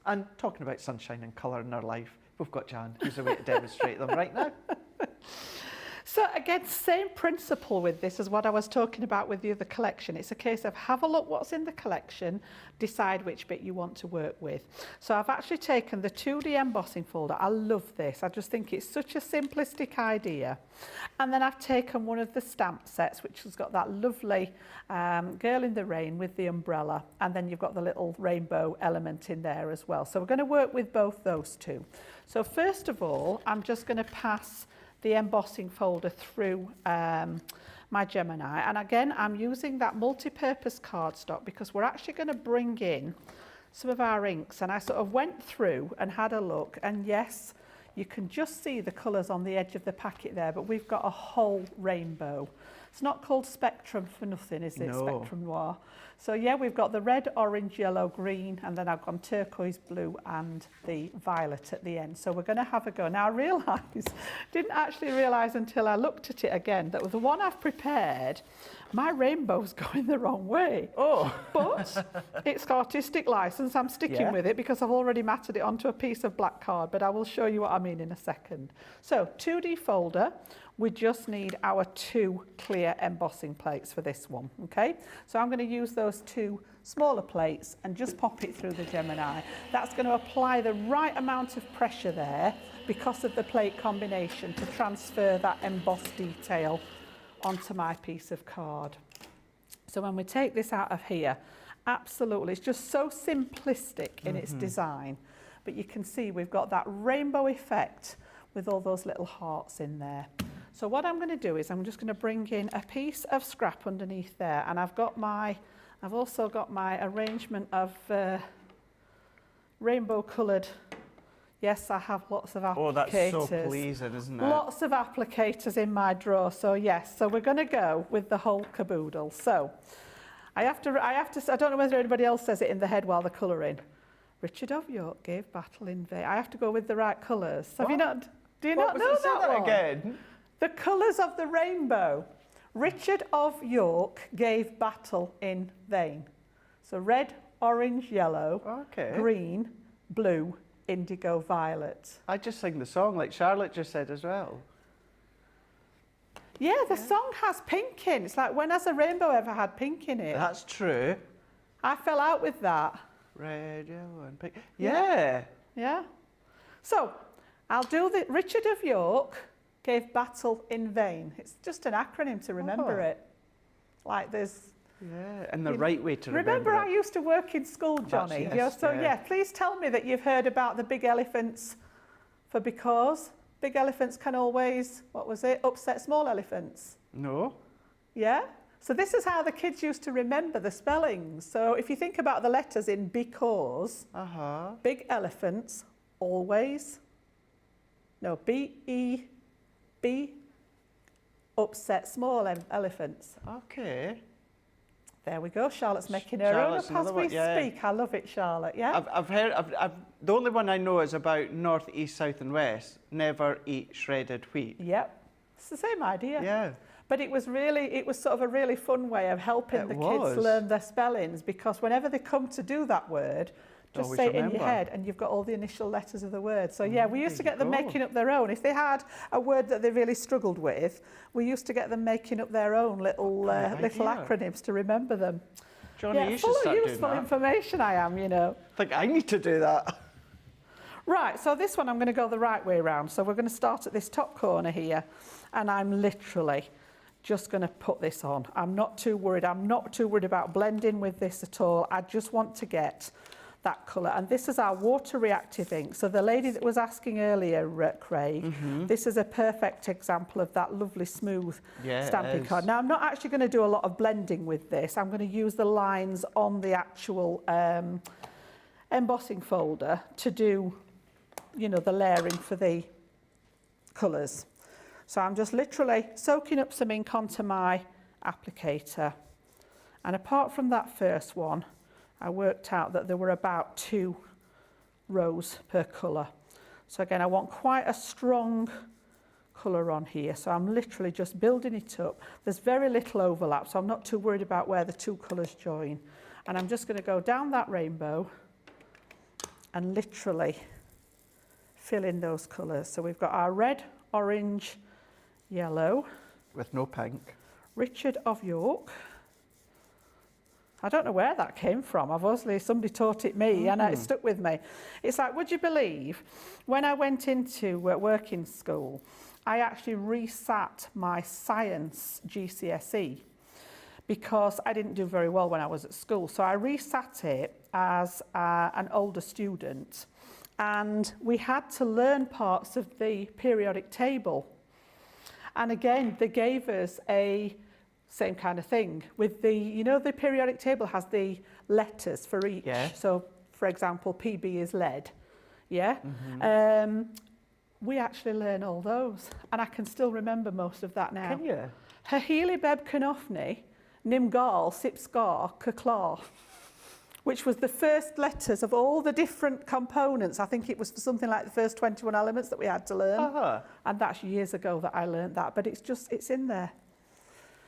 And talking about sunshine and colour in our life, we've got Jan, who's away to demonstrate them right now. So again, same principle with this as what I was talking about with the other collection. It's a case of have a look what's in the collection, decide which bit you want to work with. So I've actually taken the 2D embossing folder. I love this. I just think it's such a simplistic idea. And then I've taken one of the stamp sets, which has got that lovely girl in the rain with the umbrella. And then you've got the little rainbow element in there as well. So we're going to work with both those two. So first of all, I'm just going to pass the embossing folder through my Gemini. And again, I'm using that multi-purpose cardstock because we're actually going to bring in some of our inks. And I sort of went through and had a look, and yes, you can just see the colours on the edge of the packet there, but we've got a whole rainbow. It's not called Spectrum for nothing, is it? No. Spectrum Noir. So yeah, we've got the red, orange, yellow, green, and then I've gone turquoise, blue, and the violet at the end. So we're going to have a go. Now I didn't actually realise until I looked at it again, that with the one I've prepared, my rainbow's going the wrong way. Oh. But it's artistic licence. I'm sticking with it because I've already matted it onto a piece of black card, but I will show you what I mean in a second. So 2D folder. We just need our 2 clear embossing plates for this one, okay? So I'm going to use those 2 smaller plates and just pop it through the Gemini. That's going to apply the right amount of pressure there because of the plate combination to transfer that embossed detail onto my piece of card. So when we take this out of here, absolutely, it's just so simplistic in its design, but you can see we've got that rainbow effect with all those little hearts in there. So what I'm going to do is I'm just going to bring in a piece of scrap underneath there, and I've also got my arrangement of rainbow coloured. Yes, I have lots of applicators. Oh, that's so pleasing, isn't it? Lots of applicators in my drawer. So yes, so we're going to go with the whole caboodle. So I don't know whether anybody else says it in the head while they're colouring. Richard of York gave battle in vain. I have to go with the right colours. Have you not? Do you not know that one? Again? The colours of the rainbow. Richard of York gave battle in vain. So red, orange, yellow, green, blue, indigo, violet. I just sing the song like Charlotte just said as well. Yeah, the song has pink in. It's like, when has a rainbow ever had pink in it? That's true. I fell out with that. Red, yellow and pink. Yeah. Yeah. So I'll do the Richard of York gave battle in vain. It's just an acronym to remember it. Like there's... Yeah, and the right way to remember I used to work in school, Johnny. Please tell me that you've heard about the big elephants for because big elephants can always, upset small elephants. No. Yeah? So this is how the kids used to remember the spellings. So if you think about the letters in because, big elephants always, B-E-B, upset small elephants. Okay. There we go. Charlotte's making her own up as we speak. I love it, Charlotte. Yeah. I've heard. The only one I know is about north, east, south, and west. Never eat shredded wheat. Yep. It's the same idea. Yeah. But it was sort of a really fun way of helping the kids learn their spellings, because whenever they come to do that word, just say it in your head and you've got all the initial letters of the word. So yeah, we used to get them making up their own. If they had a word that they really struggled with, we used to get them making up their own little acronyms to remember them. Johnny, you should start doing that. Full of useful information I am, you know. I think I need to do that. Right, so this one I'm going to go the right way around. So we're going to start at this top corner here, and I'm literally just going to put this on. I'm not too worried. I'm not too worried about blending with this at all. I just want to get that colour. And this is our water reactive ink. So the lady that was asking earlier, Craig, this is a perfect example of that lovely smooth stamping card. Now, I'm not actually going to do a lot of blending with this. I'm going to use the lines on the actual embossing folder to do, you know, the layering for the colours. So I'm just literally soaking up some ink onto my applicator. And apart from that first one, I worked out that there were about 2 rows per colour. So again, I want quite a strong colour on here. So I'm literally just building it up. There's very little overlap, so I'm not too worried about where the 2 colours join. And I'm just going to go down that rainbow and literally fill in those colours. So we've got our red, orange, yellow. With no pink. Richard of York. I don't know where that came from. Obviously, somebody taught it me and it stuck with me. It's like, would you believe, when I went into working school, I actually resat my science GCSE because I didn't do very well when I was at school. So I resat it as an older student, and we had to learn parts of the periodic table. And again, they gave us a same kind of thing with the, you know, the periodic table has the letters for each. Yeah. So, for example, PB is lead. Yeah. We actually learn all those, and I can still remember most of that now. Can you? Hahili Beb Canofni, Nimgal, Sipscar, Kaklar, which was the first letters of all the different components. I think it was for something like the first 21 elements that we had to learn. And that's years ago that I learned that, but it's just, it's in there.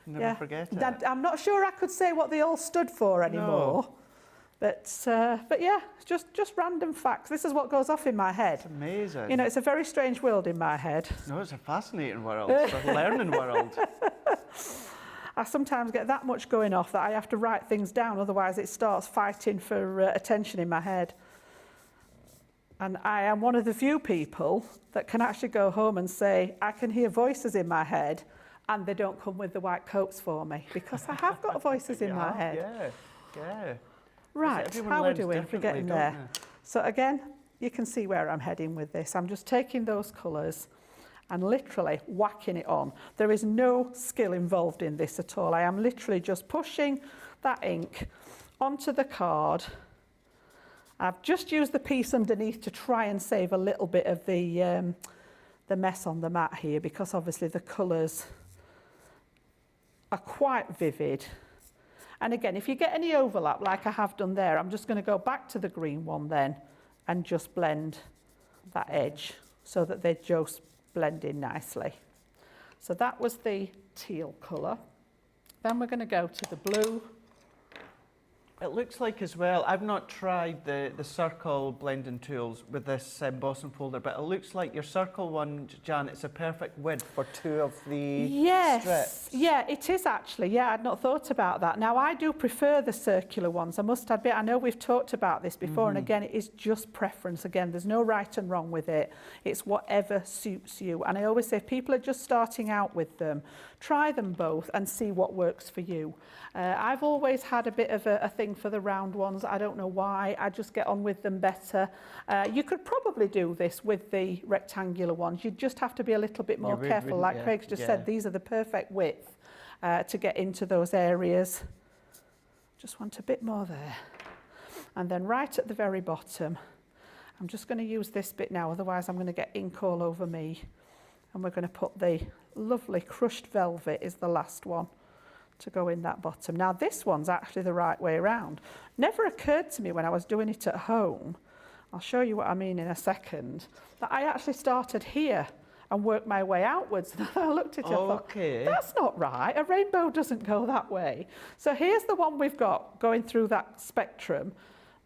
Never forget it. I'm not sure I could say what they all stood for anymore. No. But yeah, just random facts. This is what goes off in my head. It's amazing. You know, it's a very strange world in my head. No, it's a fascinating world. It's a learning world. I sometimes get that much going off that I have to write things down, otherwise it starts fighting for attention in my head. And I am one of the few people that can actually go home and say, I can hear voices in my head, and they don't come with the white coats for me, because I have got voices in my head. Yeah. Right, how are we doing? We're getting there. So again, you can see where I'm heading with this. I'm just taking those colours and literally whacking it on. There is no skill involved in this at all. I am literally just pushing that ink onto the card. I've just used the piece underneath to try and save a little bit of the mess on the mat here, because obviously the colours are quite vivid. And again, if you get any overlap like I have done there, I'm just going to go back to the green one then and just blend that edge so that they just blend in nicely. So that was the teal colour. Then we're going to go to the blue. It looks like as well, I've not tried the circle blending tools with this embossing folder, but it looks like your circle one, Jan, it's a perfect width for 2 of the strips. Yeah, it is actually. Yeah, I'd not thought about that. Now, I do prefer the circular ones, I must admit. I know we've talked about this before, and again, it is just preference. Again, there's no right and wrong with it. It's whatever suits you. And I always say, if people are just starting out with them, try them both and see what works for you. I've always had a bit of a thing for the round ones. I don't know why. I just get on with them better. You could probably do this with the rectangular ones. You just have to be a little bit more careful. Like Craig's just said, these are the perfect width to get into those areas. Just want a bit more there. And then right at the very bottom, I'm just going to use this bit now, otherwise I'm going to get ink all over me. And we're going to put the lovely crushed velvet is the last one to go in that bottom. Now this one's actually the right way around. Never occurred to me when I was doing it at home, I'll show you what I mean in a second, that I actually started here and worked my way outwards. And I looked at it and thought, that's not right, a rainbow doesn't go that way. So here's the one we've got going through that spectrum.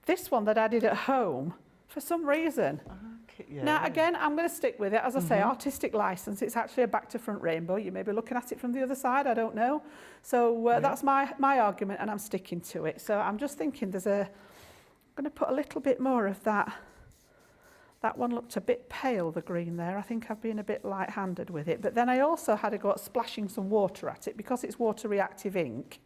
This one that I did at home, for some reason. Now again, I'm going to stick with it. As I say, artistic license, it's actually a back to front rainbow. You may be looking at it from the other side, I don't know. So that's my argument, and I'm sticking to it. So I'm just thinking I'm going to put a little bit more of that. That one looked a bit pale, the green there. I think I've been a bit light-handed with it. But then I also had a go at splashing some water at it, because it's water reactive ink.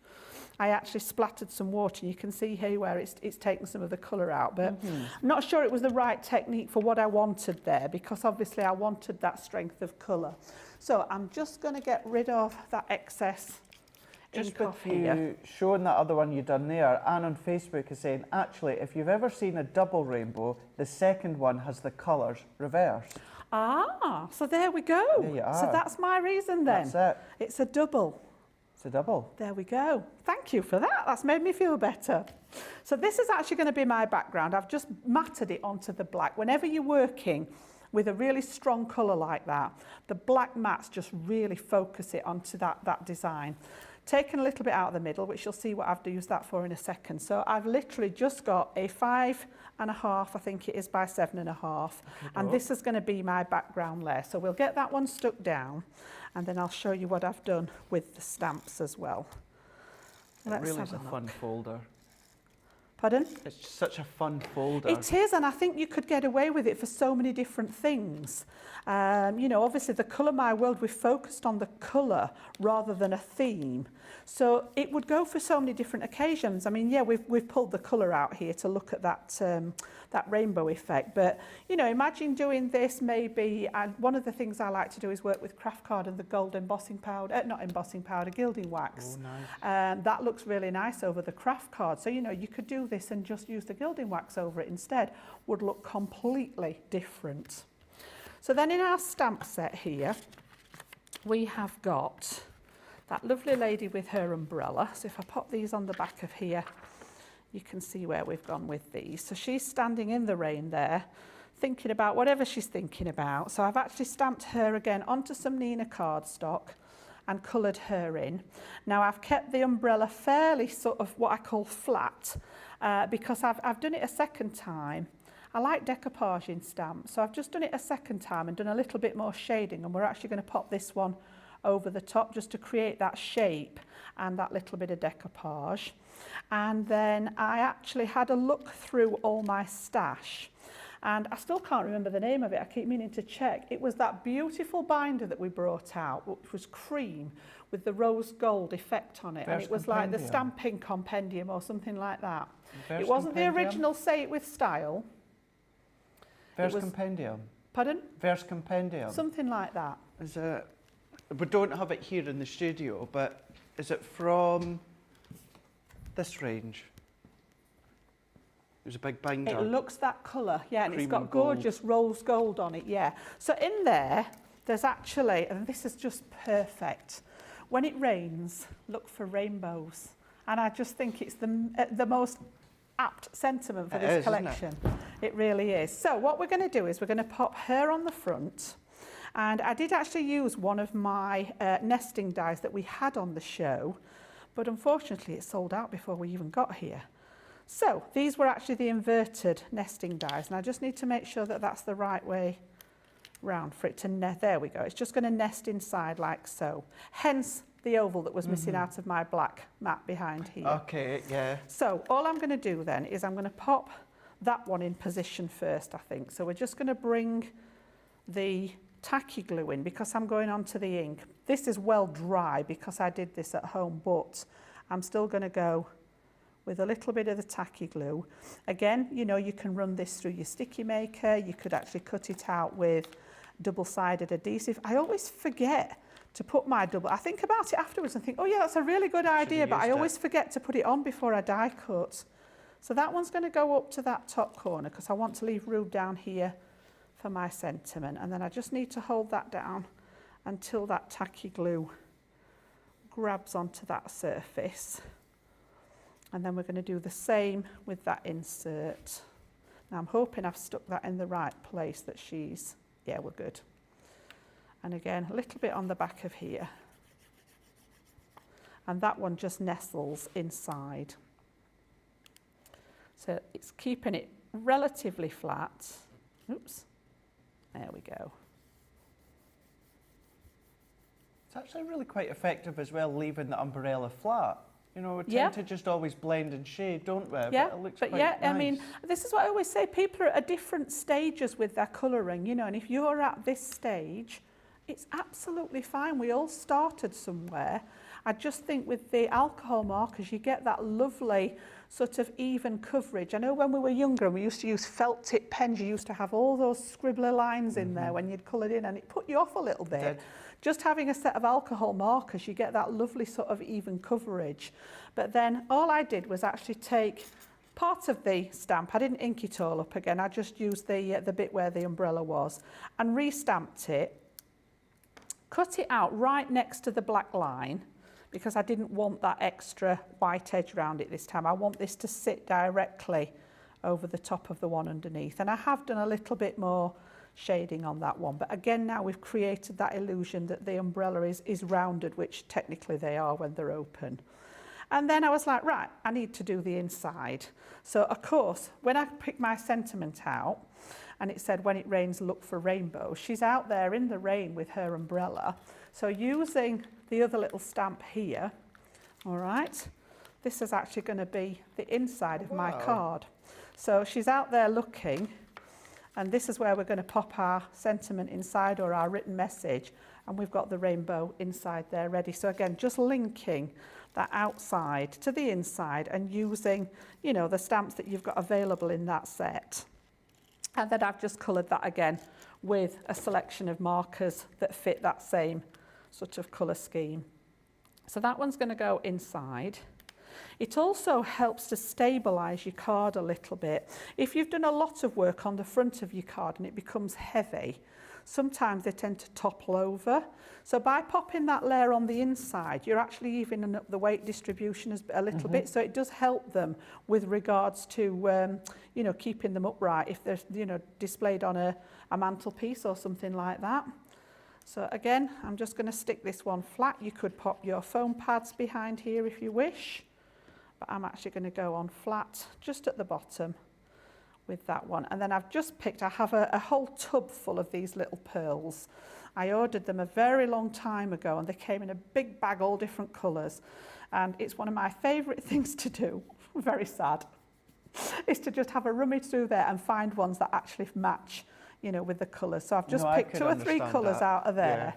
I actually splattered some water, and you can see here where it's taken some of the colour out, but I'm not sure it was the right technique for what I wanted there, because obviously I wanted that strength of colour. So I'm just going to get rid of that excess ink off here. You showing that other one you've done there, Anne on Facebook is saying, actually, if you've ever seen a double rainbow, the second one has the colours reversed. Ah, so there we go. There you are. So that's my reason then. That's it. It's a double. It's a double. There we go. Thank you for that. That's made me feel better. So this is actually going to be my background. I've just matted it onto the black. Whenever you're working with a really strong colour like that, the black mats just really focus it onto that design. Taken a little bit out of the middle, which you'll see what I've used that for in a second. So I've literally just got a 5.5, I think it is, by 7.5. And this is going to be my background layer. So we'll get that one stuck down, and then I'll show you what I've done with the stamps as well. It really is a fun folder. Pardon? It's such a fun folder. It is, and I think you could get away with it for so many different things. You know, obviously the Colour My World, we've focused on the colour rather than a theme. So it would go for so many different occasions. I mean, yeah, we've pulled the colour out here to look at that that rainbow effect. But, you know, imagine doing this maybe, and one of the things I like to do is work with craft card and the gold embossing powder, not embossing powder, gilding wax. Oh, nice. That looks really nice over the craft card. So, you know, you could do this and just use the gilding wax over it instead. Would look completely different. So then in our stamp set here, we have got that lovely lady with her umbrella. So if I pop these on the back of here, you can see where we've gone with these. So she's standing in the rain there, thinking about whatever she's thinking about. So I've actually stamped her again onto some Nina cardstock and coloured her in. Now I've kept the umbrella fairly sort of what I call flat, because I've done it a second time. I like decoupage in stamps, so I've just done it a second time and done a little bit more shading, and we're actually going to pop this one over the top just to create that shape and that little bit of decoupage. And then I actually had a look through all my stash, and I still can't remember the name of it. I keep meaning to check. It was that beautiful binder that we brought out, which was cream with the rose gold effect on it. And it was like the stamping compendium or something like that. It wasn't the original Say It With Style. Verse Compendium. Pardon? Verse Compendium. Something like that. Is it? We don't have it here in the studio, but is it from this range? It was a big binder. It looks that colour, yeah, and Cream it's got and gold. gorgeous rose gold on it, yeah. So in there, there's actually, and this is just perfect, when it rains, look for rainbows. And I just think it's the most apt sentiment for this collection. It really is. So what we're going to do is we're going to pop her on the front, and I did actually use one of my nesting dies that we had on the show, but unfortunately it sold out before we even got here. So these were actually the inverted nesting dies, and I just need to make sure that that's the right way round for it to nest. There we go. It's just going to nest inside like so. Hence the oval that was missing out of my black mat behind here. Okay, yeah. So all I'm going to do then is I'm going to pop that one in position first, I think. So we're just going to bring the tacky glue in because I'm going on to the ink. This is well dry because I did this at home, but I'm still going to go with a little bit of the tacky glue. Again, you know, you can run this through your sticky maker. You could actually cut it out with double-sided adhesive. I always forget to put my I think about it afterwards and think, oh yeah, that's a really good idea, but I always forget to put it on before I die cut. So that one's going to go up to that top corner because I want to leave room down here for my sentiment. And then I just need to hold that down until that tacky glue grabs onto that surface. And then we're going to do the same with that insert. Now I'm hoping I've stuck that in the right place that she's, yeah, we're good. And again, a little bit on the back of here. And that one just nestles inside. So it's keeping it relatively flat. Oops, there we go. It's actually really quite effective as well, leaving the umbrella flat. You know, we tend to just always blend and shade, don't we? Yeah, but it looks but quite yeah, nice. I mean, this is what I always say, people are at different stages with their colouring, you know, and if you're at this stage, it's absolutely fine. We all started somewhere. I just think with the alcohol markers, you get that lovely sort of even coverage. I know when we were younger, we used to use felt tip pens. You used to have all those scribbler lines in there when you'd coloured in, and it put you off a little bit. Just having a set of alcohol markers, you get that lovely sort of even coverage. But then all I did was actually take part of the stamp. I didn't ink it all up again. I just used the bit where the umbrella was and re-stamped it, cut it out right next to the black line, because I didn't want that extra white edge around it this time. I want this to sit directly over the top of the one underneath. And I have done a little bit more shading on that one. But again, now we've created that illusion that the umbrella is rounded, which technically they are when they're open. And then I was like, right, I need to do the inside. So of course, when I picked my sentiment out, and it said, when it rains, look for rainbows, she's out there in the rain with her umbrella. So using the other little stamp here, all right, this is actually going to be the inside of my card. So she's out there looking, and this is where we're going to pop our sentiment inside, or our written message, and we've got the rainbow inside there ready. So again, just linking that outside to the inside and using, you know, the stamps that you've got available in that set. And then I've just coloured that again with a selection of markers that fit that same sort of colour scheme. So that one's going to go inside. It also helps to stabilise your card a little bit. If you've done a lot of work on the front of your card and it becomes heavy, sometimes they tend to topple over. So by popping that layer on the inside, you're actually evening up the weight distribution a little bit. So it does help them with regards to, you know, keeping them upright if they're, you know, displayed on a mantelpiece or something like that. So again, I'm just going to stick this one flat. You could pop your foam pads behind here if you wish, but I'm actually going to go on flat just at the bottom with that one. And then I've just picked, I have a whole tub full of these little pearls. I ordered them a very long time ago and they came in a big bag, all different colours. And it's one of my favourite things to do, very sad, is to just have a rummage through there and find ones that actually match, you know, with the colours. So I've just picked 2 or 3 colours out of there.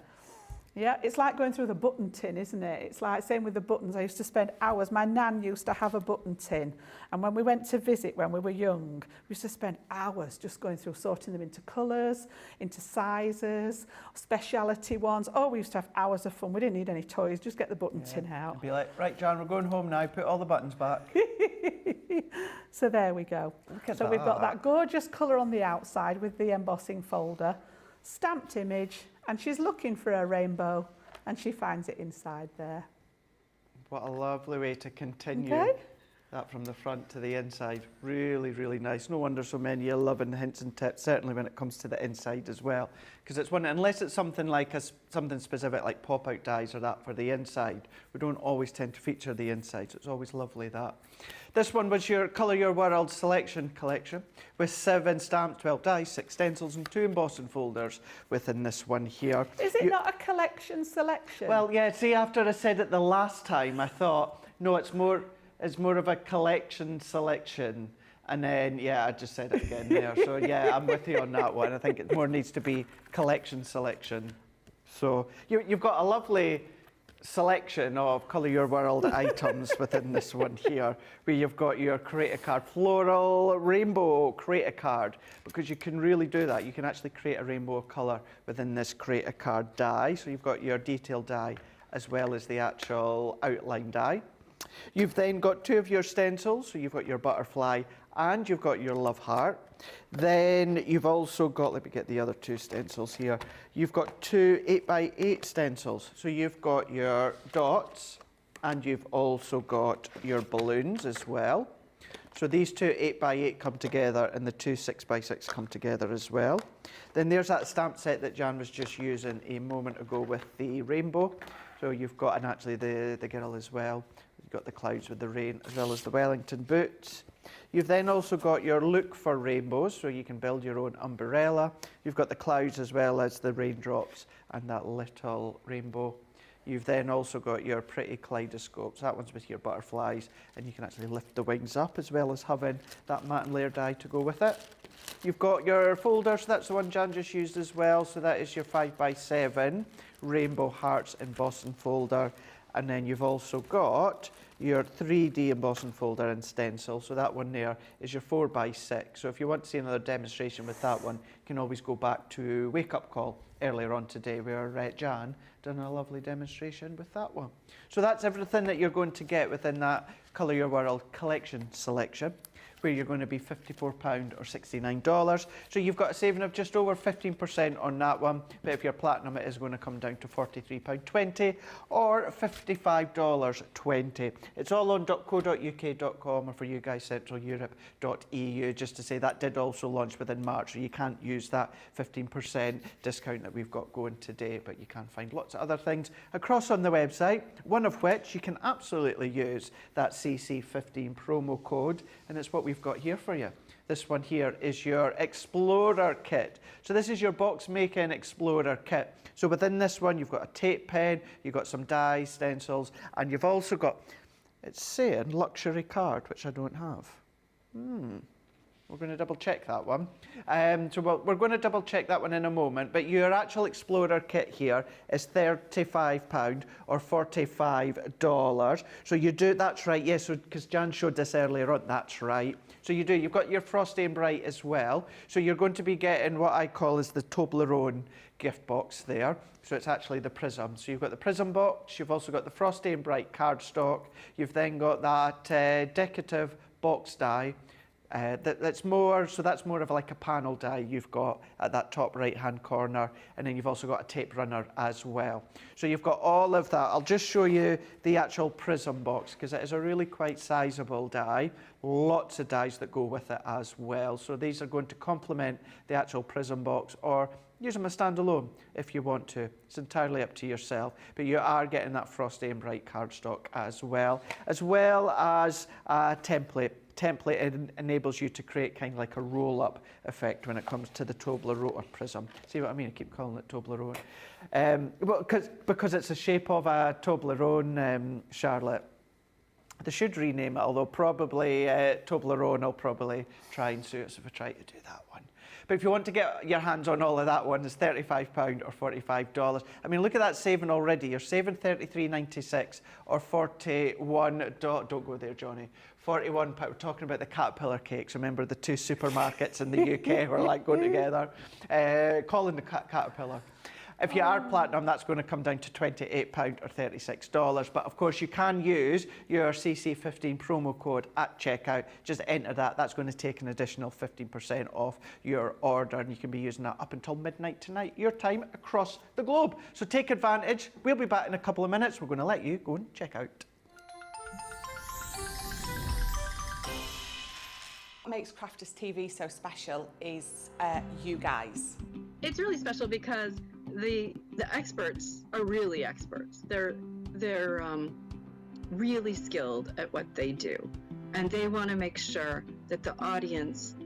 Yeah, it's like going through the button tin, isn't it? It's like, same with the buttons. I used to spend hours. My nan used to have a button tin. And when we went to visit when we were young, we used to spend hours just going through, sorting them into colours, into sizes, speciality ones. Oh, we used to have hours of fun. We didn't need any toys. Just get the button tin out. Be like, right, Jan, we're going home now. Put all the buttons back. So there we go. So we've got that gorgeous colour on the outside with the embossing folder, stamped image, and she's looking for a rainbow and she finds it inside there. What a lovely way to continue that from the front to the inside. Really, really nice. No wonder so many are loving the hints and tips, certainly when it comes to the inside as well. Because it's one, unless it's something like something specific like pop-out dies or that for the inside, we don't always tend to feature the inside, so it's always lovely that. This one was your Colour Your World selection collection with 7 stamps, 12 dies, 6 stencils and 2 embossing folders within this one here. Is it not a collection selection? Well, yeah, see, after I said it the last time, I thought, no, it's more of a collection selection. And then, yeah, I just said it again there. So, yeah, I'm with you on that one. I think it more needs to be collection selection. So you've got a lovely selection of Colour Your World items within this one here, where you've got your create a card, floral rainbow create a card, because you can really do that. You can actually create a rainbow of colour within this create a card die. So you've got your detail die as well as the actual outline die. You've then got 2 of your stencils, so you've got your butterfly and you've got your love heart. Then you've also got, let me get the other 2 stencils here. You've got 2 8x8 stencils. So you've got your dots and you've also got your balloons as well. So these 2 8x8 come together and the 2 6x6 come together as well. Then there's that stamp set that Jan was just using a moment ago with the rainbow. So you've got, and actually the girl as well. You've got the clouds with the rain as well as the Wellington boots. You've then also got your look for rainbows, so you can build your own umbrella. You've got the clouds as well as the raindrops and that little rainbow. You've then also got your pretty kaleidoscopes. That one's with your butterflies, and you can actually lift the wings up as well as having that matte and layer die to go with it. You've got your folders, that's the one Jan just used as well, so that is your 5x7 rainbow hearts embossing folder. And then you've also got your 3D embossing folder and stencil. So that one there is your 4x6. So if you want to see another demonstration with that one, you can always go back to Wake Up Call earlier on today where Jan done a lovely demonstration with that one. So that's everything that you're going to get within that Colour Your World collection selection, where you're going to be £54 or $69. So you've got a saving of just over 15% on that one. But if you're platinum, it is going to come down to £43.20 or $55.20. It's all on .co.uk.com, or for you guys, centraleurope.eu. Just to say that did also launch within March, so you can't use that 15% discount that we've got going today, but you can find lots of other things across on the website, one of which you can absolutely use that CC15 promo code, and it's what we've got here for you. This one here is your Explorer kit. So this is your box making Explorer kit. So within this one, you've got a tape pen, you've got some dies, stencils, and you've also got, it's saying luxury card, which I don't have. We're going to double check that one. We're going to double check that one in a moment, but your actual Explorer kit here is £35 or $45. So you do, that's right, yes, because Jan showed this earlier on, that's right. So you've got your Frosty and Bright as well. So you're going to be getting what I call is the Toblerone gift box there. So it's actually the Prism. So you've got the Prism box, you've also got the Frosty and Bright cardstock, you've then got that decorative box die. That's more of like a panel die you've got at that top right hand corner, and then you've also got a tape runner as well. So you've got all of that. I'll just show you the actual Prism box because it is a really quite sizable die. Lots of dies that go with it as well. So these are going to complement the actual Prism box, or use them as standalone if you want to. It's entirely up to yourself, but you are getting that Frosty and Bright cardstock as well as a template. Template enables you to create kind of like a roll-up effect when it comes to the Toblerone Prism. See what I mean? I keep calling it Toblerone. Because it's a shape of a Toblerone, Charlotte. They should rename it, although probably Toblerone will probably try and sue us if we try to do that one. But if you want to get your hands on all of that one, it's £35 or $45. I mean, look at that saving already. You're saving $33.96 or $41. Don't go there, Johnny. £41. We're talking about the Caterpillar cakes. Remember the two supermarkets in the UK were like going together. Calling the Caterpillar. If you are platinum, that's going to come down to £28 or $36. But of course, you can use your CC15 promo code at checkout. Just enter that. That's going to take an additional 15% off your order, and you can be using that up until midnight tonight, your time across the globe. So take advantage. We'll be back in a couple of minutes. We're going to let you go and check out. What makes Crafters TV so special is you guys. It's really special because the experts are really experts. They're really skilled at what they do, and they want to make sure that the audience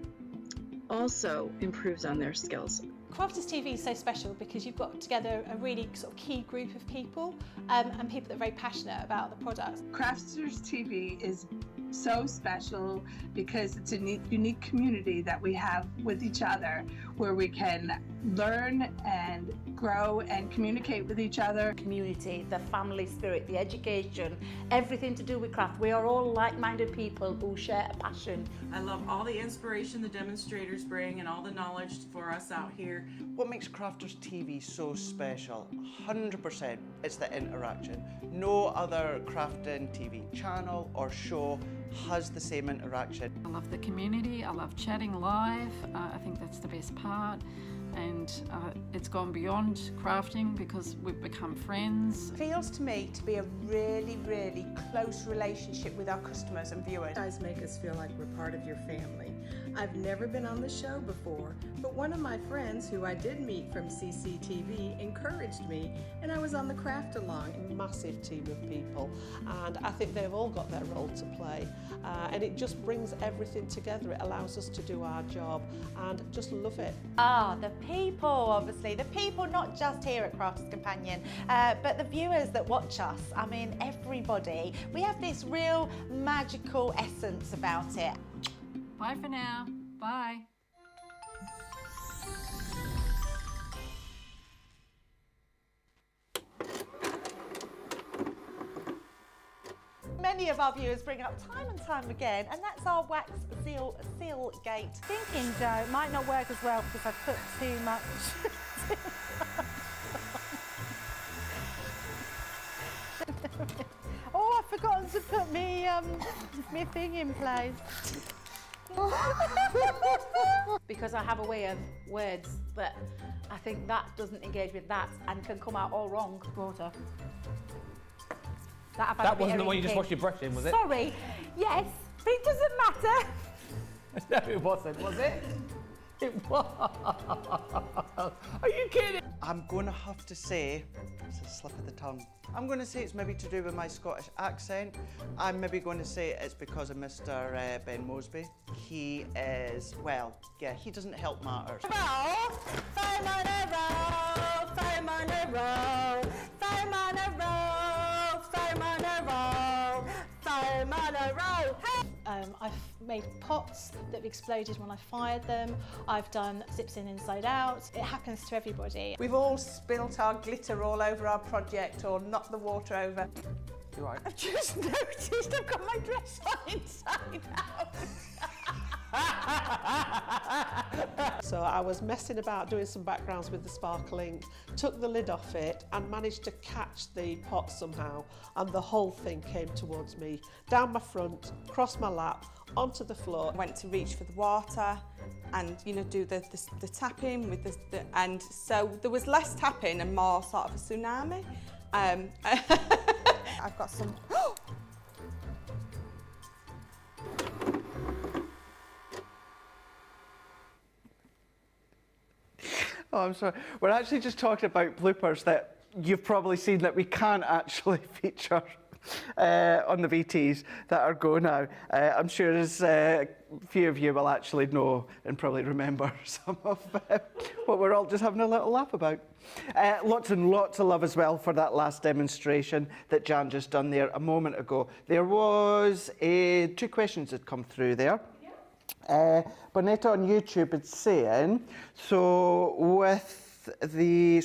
also improves on their skills. Crafters TV is so special because you've got together a really sort of key group of people and people that are very passionate about the products. Crafters TV is so special because it's a unique community that we have with each other, where we can learn and grow and communicate with each other. Community, the family spirit, the education, everything to do with craft. We are all like-minded people who share a passion. I love all the inspiration the demonstrators bring and all the knowledge for us out here. What makes Crafters TV so special? 100% it's the interaction. No other crafting TV channel or show has the same interaction. I love the community, I love chatting live, I think that's the best part. And it's gone beyond crafting because we've become friends. It feels to me to be a really, really close relationship with our customers and viewers. You guys make us feel like we're part of your family. I've never been on the show before, but one of my friends who I did meet from CCTV encouraged me, and I was on the craft along. Massive team of people, and I think they've all got their role to play, and it just brings everything together. It allows us to do our job and just love it. The people, obviously. The people not just here at Crafters Companion, but the viewers that watch us. I mean, everybody. We have this real magical essence about it. Bye for now. Bye. many of our viewers bring up time and time again, and that's our wax seal gate. Thinking, Joe, it might not work as well because I've put too much. Oh, I've forgotten to put me thing in place. Because I have a way of words that I think that doesn't engage with that and can come out all wrong. Water. That wasn't the one you just washed your brush in, was it? Sorry. Yes, but it doesn't matter. No, it wasn't, was it? It was. Are you kidding? I'm going to have to say, it's a slip of the tongue. I'm going to say it's maybe to do with my Scottish accent. I'm maybe going to say it's because of Mr. Ben Mosby. He is, well, yeah, he doesn't help matters. I've made pots that have exploded when I fired them. I've done zips in inside out. It happens to everybody. We've all spilt our glitter all over our project or knocked the water over. You're right. I've just noticed I've got my dress on inside out. So I was messing about doing some backgrounds with the sparkling, took the lid off it and managed to catch the pot somehow, and the whole thing came towards me, down my front, across my lap, onto the floor. I went to reach for the water and, you know, do the tapping with and so there was less tapping and more sort of a tsunami. I've got some... Oh, I'm sorry. We're actually just talking about bloopers that you've probably seen that we can't actually feature on the VTs that are go now. I'm sure as a few of you will actually know and probably remember some of what we're all just having a little laugh about. Lots and lots of love as well for that last demonstration that Jan just done there a moment ago. There was 2 questions that come through there. Bonetta on YouTube is saying, so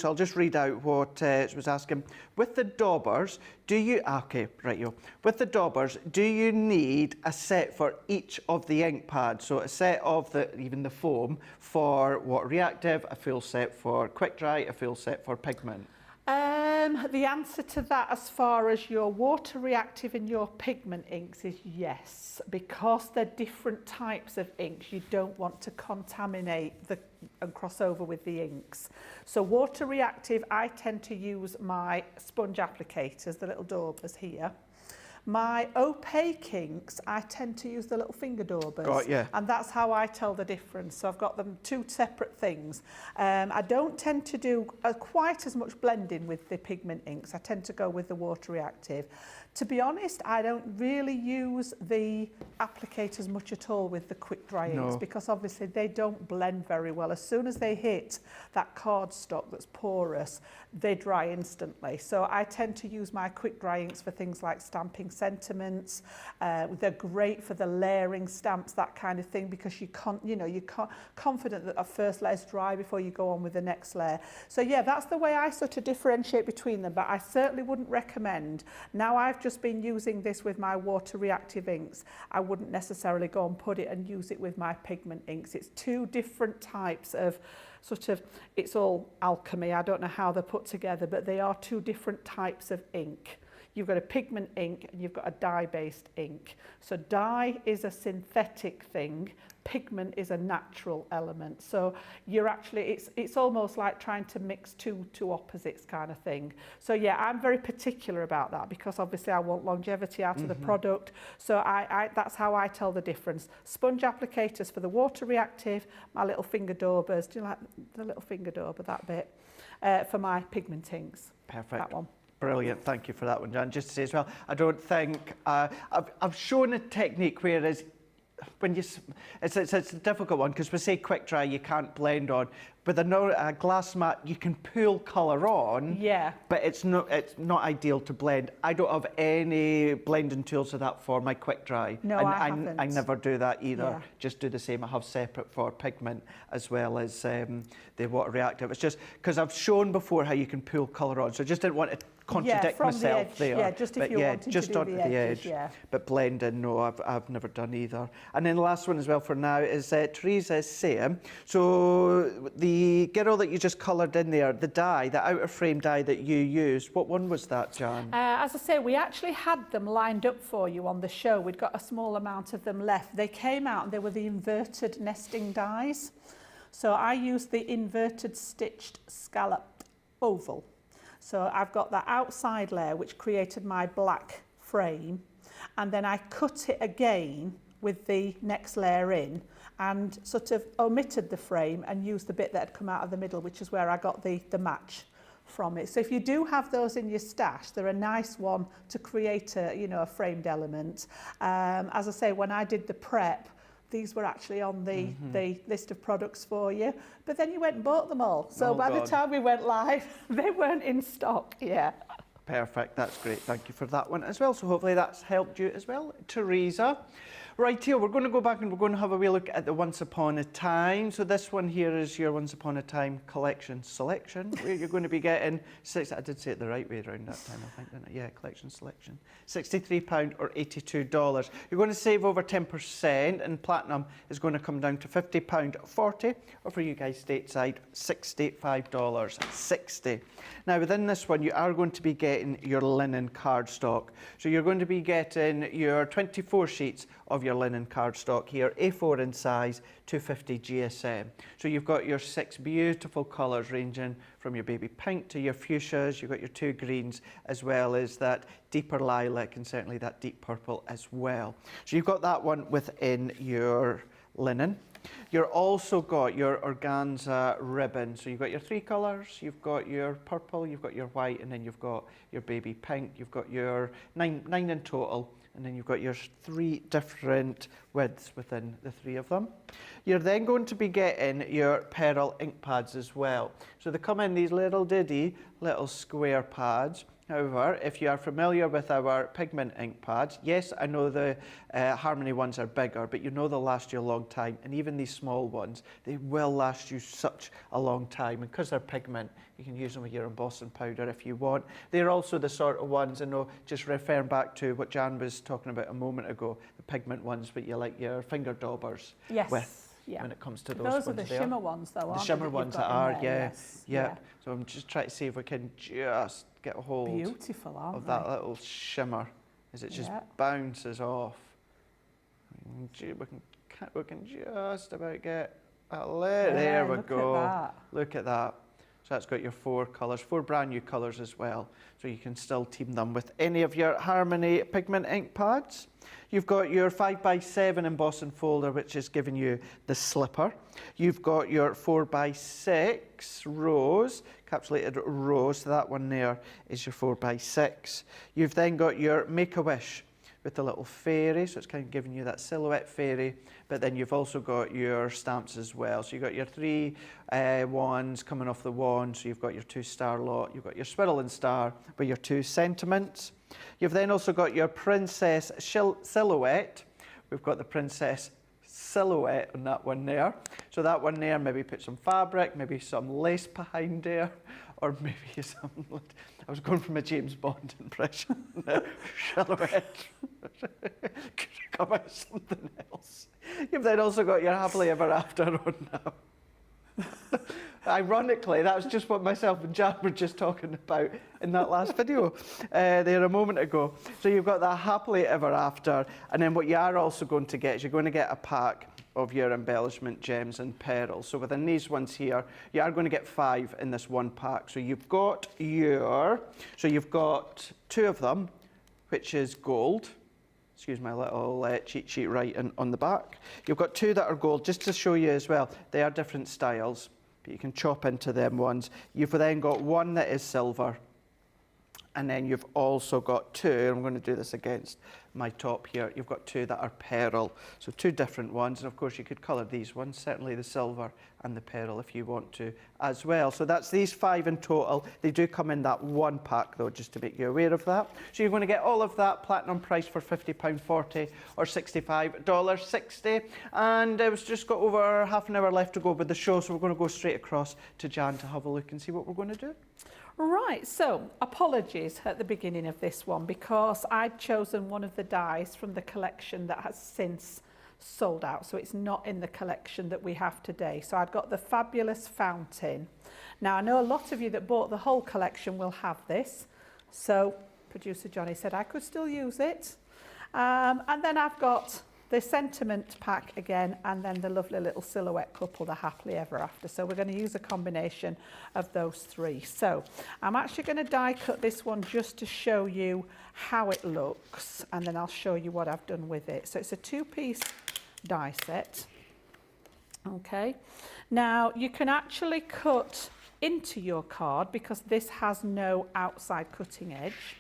I'll just read out what it was asking. With the daubers, with the daubers, do you need a set for each of the ink pads? So a set of even the foam for water reactive, a full set for quick dry, a full set for pigment? The answer to that, as far as your water reactive and your pigment inks, is yes. Because they're different types of inks, you don't want to contaminate and cross over with the inks. So water reactive, I tend to use my sponge applicators, the little daubers here. My opaque inks, I tend to use the little finger daubers. Right, yeah. And that's how I tell the difference. So I've got them 2 separate things. I don't tend to do quite as much blending with the pigment inks. I tend to go with the water reactive. To be honest, I don't really use the applicators much at all with the quick dry inks because obviously they don't blend very well. As soon as they hit that cardstock that's porous, they dry instantly. So I tend to use my quick dry inks for things like stamping sentiments. They're great for the layering stamps, that kind of thing, because you're confident that a first layer's dry before you go on with the next layer. So yeah, that's the way I sort of differentiate between them, but I certainly wouldn't recommend. Now I've just been using this with my water reactive inks. I wouldn't necessarily go and put it and use it with my pigment inks. It's 2 different types of it's all alchemy. I don't know how they're put together, but they are 2 different types of ink. You've got a pigment ink and you've got a dye-based ink. So dye is a synthetic thing, pigment is a natural element. So you're actually, it's almost like trying to mix two opposites kind of thing. So yeah, I'm very particular about that because obviously I want longevity out of the product. So that's how I tell the difference. Sponge applicators for the water reactive, my little finger daubers. Do you like the little finger dauber, that bit? For my pigment inks. Perfect. That one. Brilliant, thank you for that one, Jan. Just to say as well, I don't think, I've shown a technique whereas when it's a difficult one because we say quick dry you can't blend on. With a glass mat you can pull colour on, but it's not ideal to blend. I don't have any blending tools of that for my quick dry. No, I haven't. I never do that either. Just do the same. I have separate for pigment as well as the water reactive. It's just because I've shown before how you can pull colour on, so I just didn't want to contradict from myself the edge, there. yeah, just if but you're yeah, wanting just to do onto the edges, edge. yeah. But blending, no, I've never done either. And then the last one as well for now is Teresa is saying, so the girl that you just coloured in there, the die, the outer frame die that you used, what one was that, Jan? As I say, we actually had them lined up for you on the show. We'd got a small amount of them left. They came out and they were the inverted nesting dies. So I used the inverted stitched scalloped oval. So I've got that outside layer which created my black frame, and then I cut it again with the next layer in and sort of omitted the frame and used the bit that had come out of the middle, which is where I got the match from it. So if you do have those in your stash, they're a nice one to create a, you know, a framed element. As I say, when I did the prep, these were actually on the list of products for you, but then you went and bought them all. So by the time we went live, they weren't in stock yet. Perfect, that's great. Thank you for that one as well. So hopefully that's helped you as well, Teresa. Right here, we're going to go back and we're going to have a wee look at the Once Upon a Time. So this one here is your Once Upon a Time collection selection, where you're going to be getting I did say it the right way around that time, I think, didn't I? Yeah, collection selection. £63 or $82. You're going to save over 10%, and platinum is going to come down to £50.40, or for you guys stateside, $65.60. Now within this one, you are going to be getting your linen cardstock. So you're going to be getting your 24 sheets of your linen cardstock here, A4 in size, 250 GSM. So you've got your 6 beautiful colours ranging from your baby pink to your fuchsias. You've got your 2 greens, as well as that deeper lilac and certainly that deep purple as well. So you've got that one within your linen. You've also got your organza ribbon. So you've got your 3 colours, you've got your purple, you've got your white, and then you've got your baby pink. You've got your nine in total, and then you've got your 3 different widths within the 3 of them. You're then going to be getting your pearl ink pads as well. So they come in these little little square pads. However, if you are familiar with our pigment ink pads, yes, I know the Harmony ones are bigger, but you know they'll last you a long time. And even these small ones, they will last you such a long time. And because they're pigment, you can use them with your embossing powder if you want. They're also the sort of ones, I know, just referring back to what Jan was talking about a moment ago, the pigment ones, but you like your finger daubers with. Yeah. When it comes to those are the shimmer ones, though, aren't the shimmer ones that are, yes. Yeah. So I'm just trying to see if we can just get a hold of that little shimmer as it just bounces off. We can just about get that lit. There we go. Look at that. So that's got your 4 colours, 4 brand new colours as well. So you can still team them with any of your Harmony pigment ink pads. You've got your 5x7 embossing folder, which is giving you the slipper. You've got your 4x6 rose, encapsulated rose. So that one there is your 4x6. You've then got your Make-A-Wish with the little fairy, so it's kind of giving you that silhouette fairy, but then you've also got your stamps as well. So you've got your 3 wands coming off the wand, so you've got your 2 star lot, you've got your swirl and star with your 2 sentiments. You've then also got your princess silhouette. We've got the princess silhouette on that one there. So that one there, maybe put some fabric, maybe some lace behind there, or maybe some, I was going from a James Bond impression. Silhouette. Could come out something else. You've then also got your happily ever after on now. Ironically, that was just what myself and Jan were just talking about in that last video there a moment ago. So you've got that happily ever after, and then what you are also going to get is you're going to get a pack of your embellishment gems and pearls. So within these ones here, you are going to get 5 in this one pack. So you've got you've got 2 of them, which is gold. Excuse my little cheat sheet writing on the back. You've got 2 that are gold, just to show you as well. They are different styles, but you can chop into them ones. You've then got 1 that is silver, and then you've also got 2, I'm going to do this against my top here, you've got two that are pearl. So two different ones, and of course you could colour these ones, certainly the silver and the pearl if you want to as well. So that's these 5 in total. They do come in that one pack though, just to make you aware of that. So you're going to get all of that platinum price for £50.40 or $65.60. And it's just got over half an hour left to go with the show, so we're going to go straight across to Jan to have a look and see what we're going to do. Right, so apologies at the beginning of this one because I'd chosen one of the dies from the collection that has since sold out, so it's not in the collection that we have today. So I'd got the fabulous fountain. Now I know a lot of you that bought the whole collection will have this, so producer Johnny said I could still use it. And then I've got the sentiment pack again, and then the lovely little silhouette couple, the happily ever after. So we're going to use a combination of those 3. So I'm actually going to die cut this one just to show you how it looks, and then I'll show you what I've done with it. So it's a 2-piece die set. Okay, now you can actually cut into your card because this has no outside cutting edge,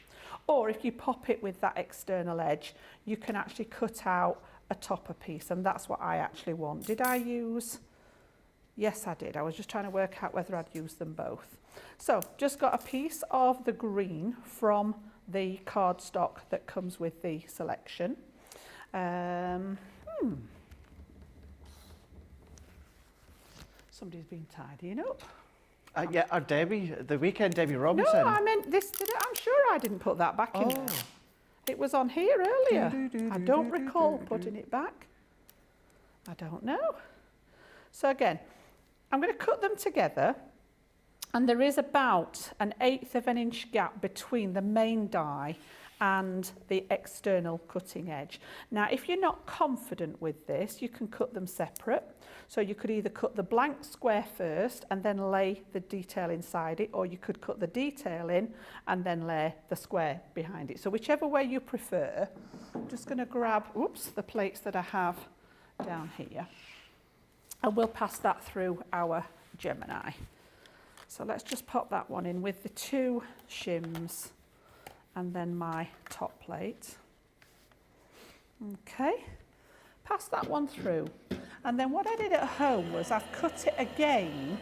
or if you pop it with that external edge, you can actually cut out a topper piece, and that's what I actually want. Did I use? Yes, I did. I was just trying to work out whether I'd use them both. So just got a piece of the green from the cardstock that comes with the selection. Somebody's been tidying up. Yeah, our Debbie, the weekend Debbie Robinson. No, I meant this. I'm sure I didn't put that back in there. It was on here earlier. I don't recall putting it back. I don't know. So again, I'm going to cut them together, and there is about an 1/8 of an inch gap between the main die and the external cutting edge. Now, if you're not confident with this, you can cut them separate. So you could either cut the blank square first and then lay the detail inside it, or you could cut the detail in and then lay the square behind it. So whichever way you prefer. I'm just going to grab, the plates that I have down here, and we'll pass that through our Gemini. So let's just pop that one in with the 2 shims and then my top plate. Okay, pass that one through. And then what I did at home was I've cut it again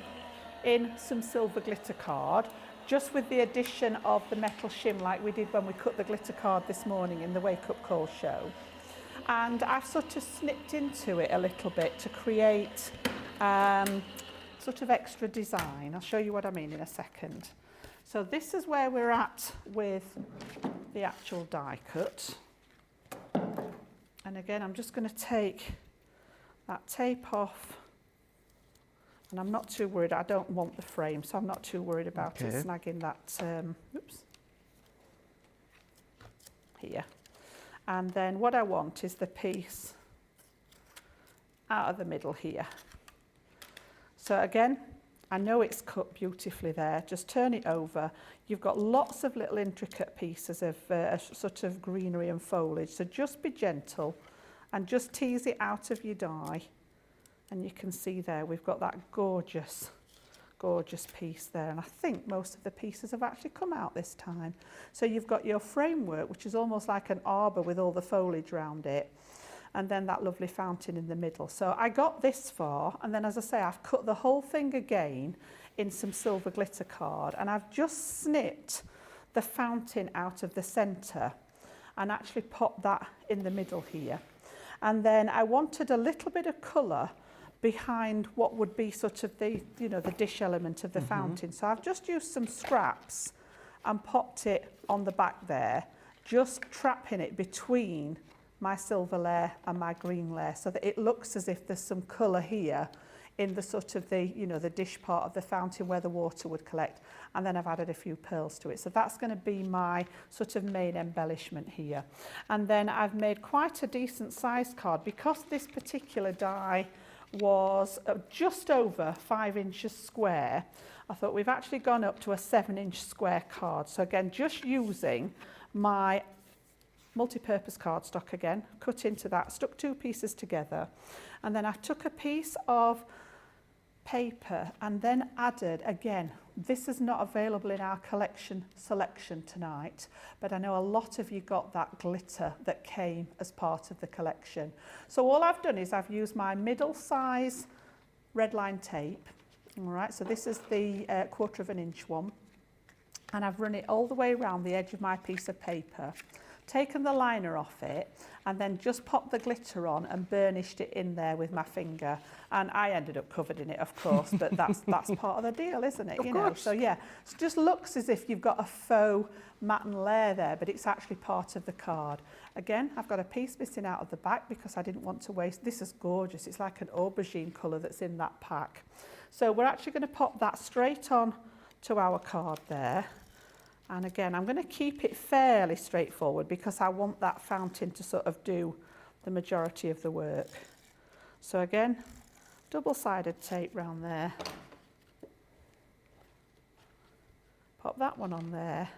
in some silver glitter card, just with the addition of the metal shim like we did when we cut the glitter card this morning in the Wake Up Call show. And I've sort of snipped into it a little bit to create sort of extra design. I'll show you what I mean in a second. So this is where we're at with the actual die cut. And again, I'm just going to take that tape off, and I'm not too worried. I don't want the frame, so I'm not too worried about it snagging that, here. And then what I want is the piece out of the middle here. So again, I know it's cut beautifully there. Just turn it over. You've got lots of little intricate pieces of sort of greenery and foliage. So just be gentle and just tease it out of your die. And you can see there, we've got that gorgeous, gorgeous piece there. And I think most of the pieces have actually come out this time. So you've got your framework, which is almost like an arbor with all the foliage around it. And then that lovely fountain in the middle. So I got this far, and then as I say, I've cut the whole thing again in some silver glitter card, and I've just snipped the fountain out of the center and actually popped that in the middle here. And then I wanted a little bit of colour behind what would be sort of the, the dish element of the fountain. So I've just used some scraps and popped it on the back there, just trapping it between my silver layer and my green layer, so that it looks as if there's some colour here in the sort of the, the dish part of the fountain where the water would collect. And then I've added a few pearls to it. So that's going to be my sort of main embellishment here. And then I've made quite a decent sized card because this particular die was just over 5 inches square. I thought we've actually gone up to a 7-inch square card. So again, just using my multi-purpose cardstock again, cut into that, stuck 2 pieces together, and then I took a piece of paper and then added, again, this is not available in our collection selection tonight, but I know a lot of you got that glitter that came as part of the collection. So all I've done is I've used my middle size red line tape. All right, so this is the 1/4 inch one, and I've run it all the way around the edge of my piece of paper, taken the liner off it, and then just popped the glitter on and burnished it in there with my finger. And I ended up covered in it, of course, but that's part of the deal, isn't it? Of you course. know, so yeah, it just looks as if you've got a faux matte and layer there, but it's actually part of the card. Again, I've got a piece missing out of the back because I didn't want to waste. This is gorgeous. It's like an aubergine colour that's in that pack. So we're actually going to pop that straight on to our card there. And again, I'm going to keep it fairly straightforward because I want that fountain to sort of do the majority of the work. So again, double-sided tape round there. Pop that one on there.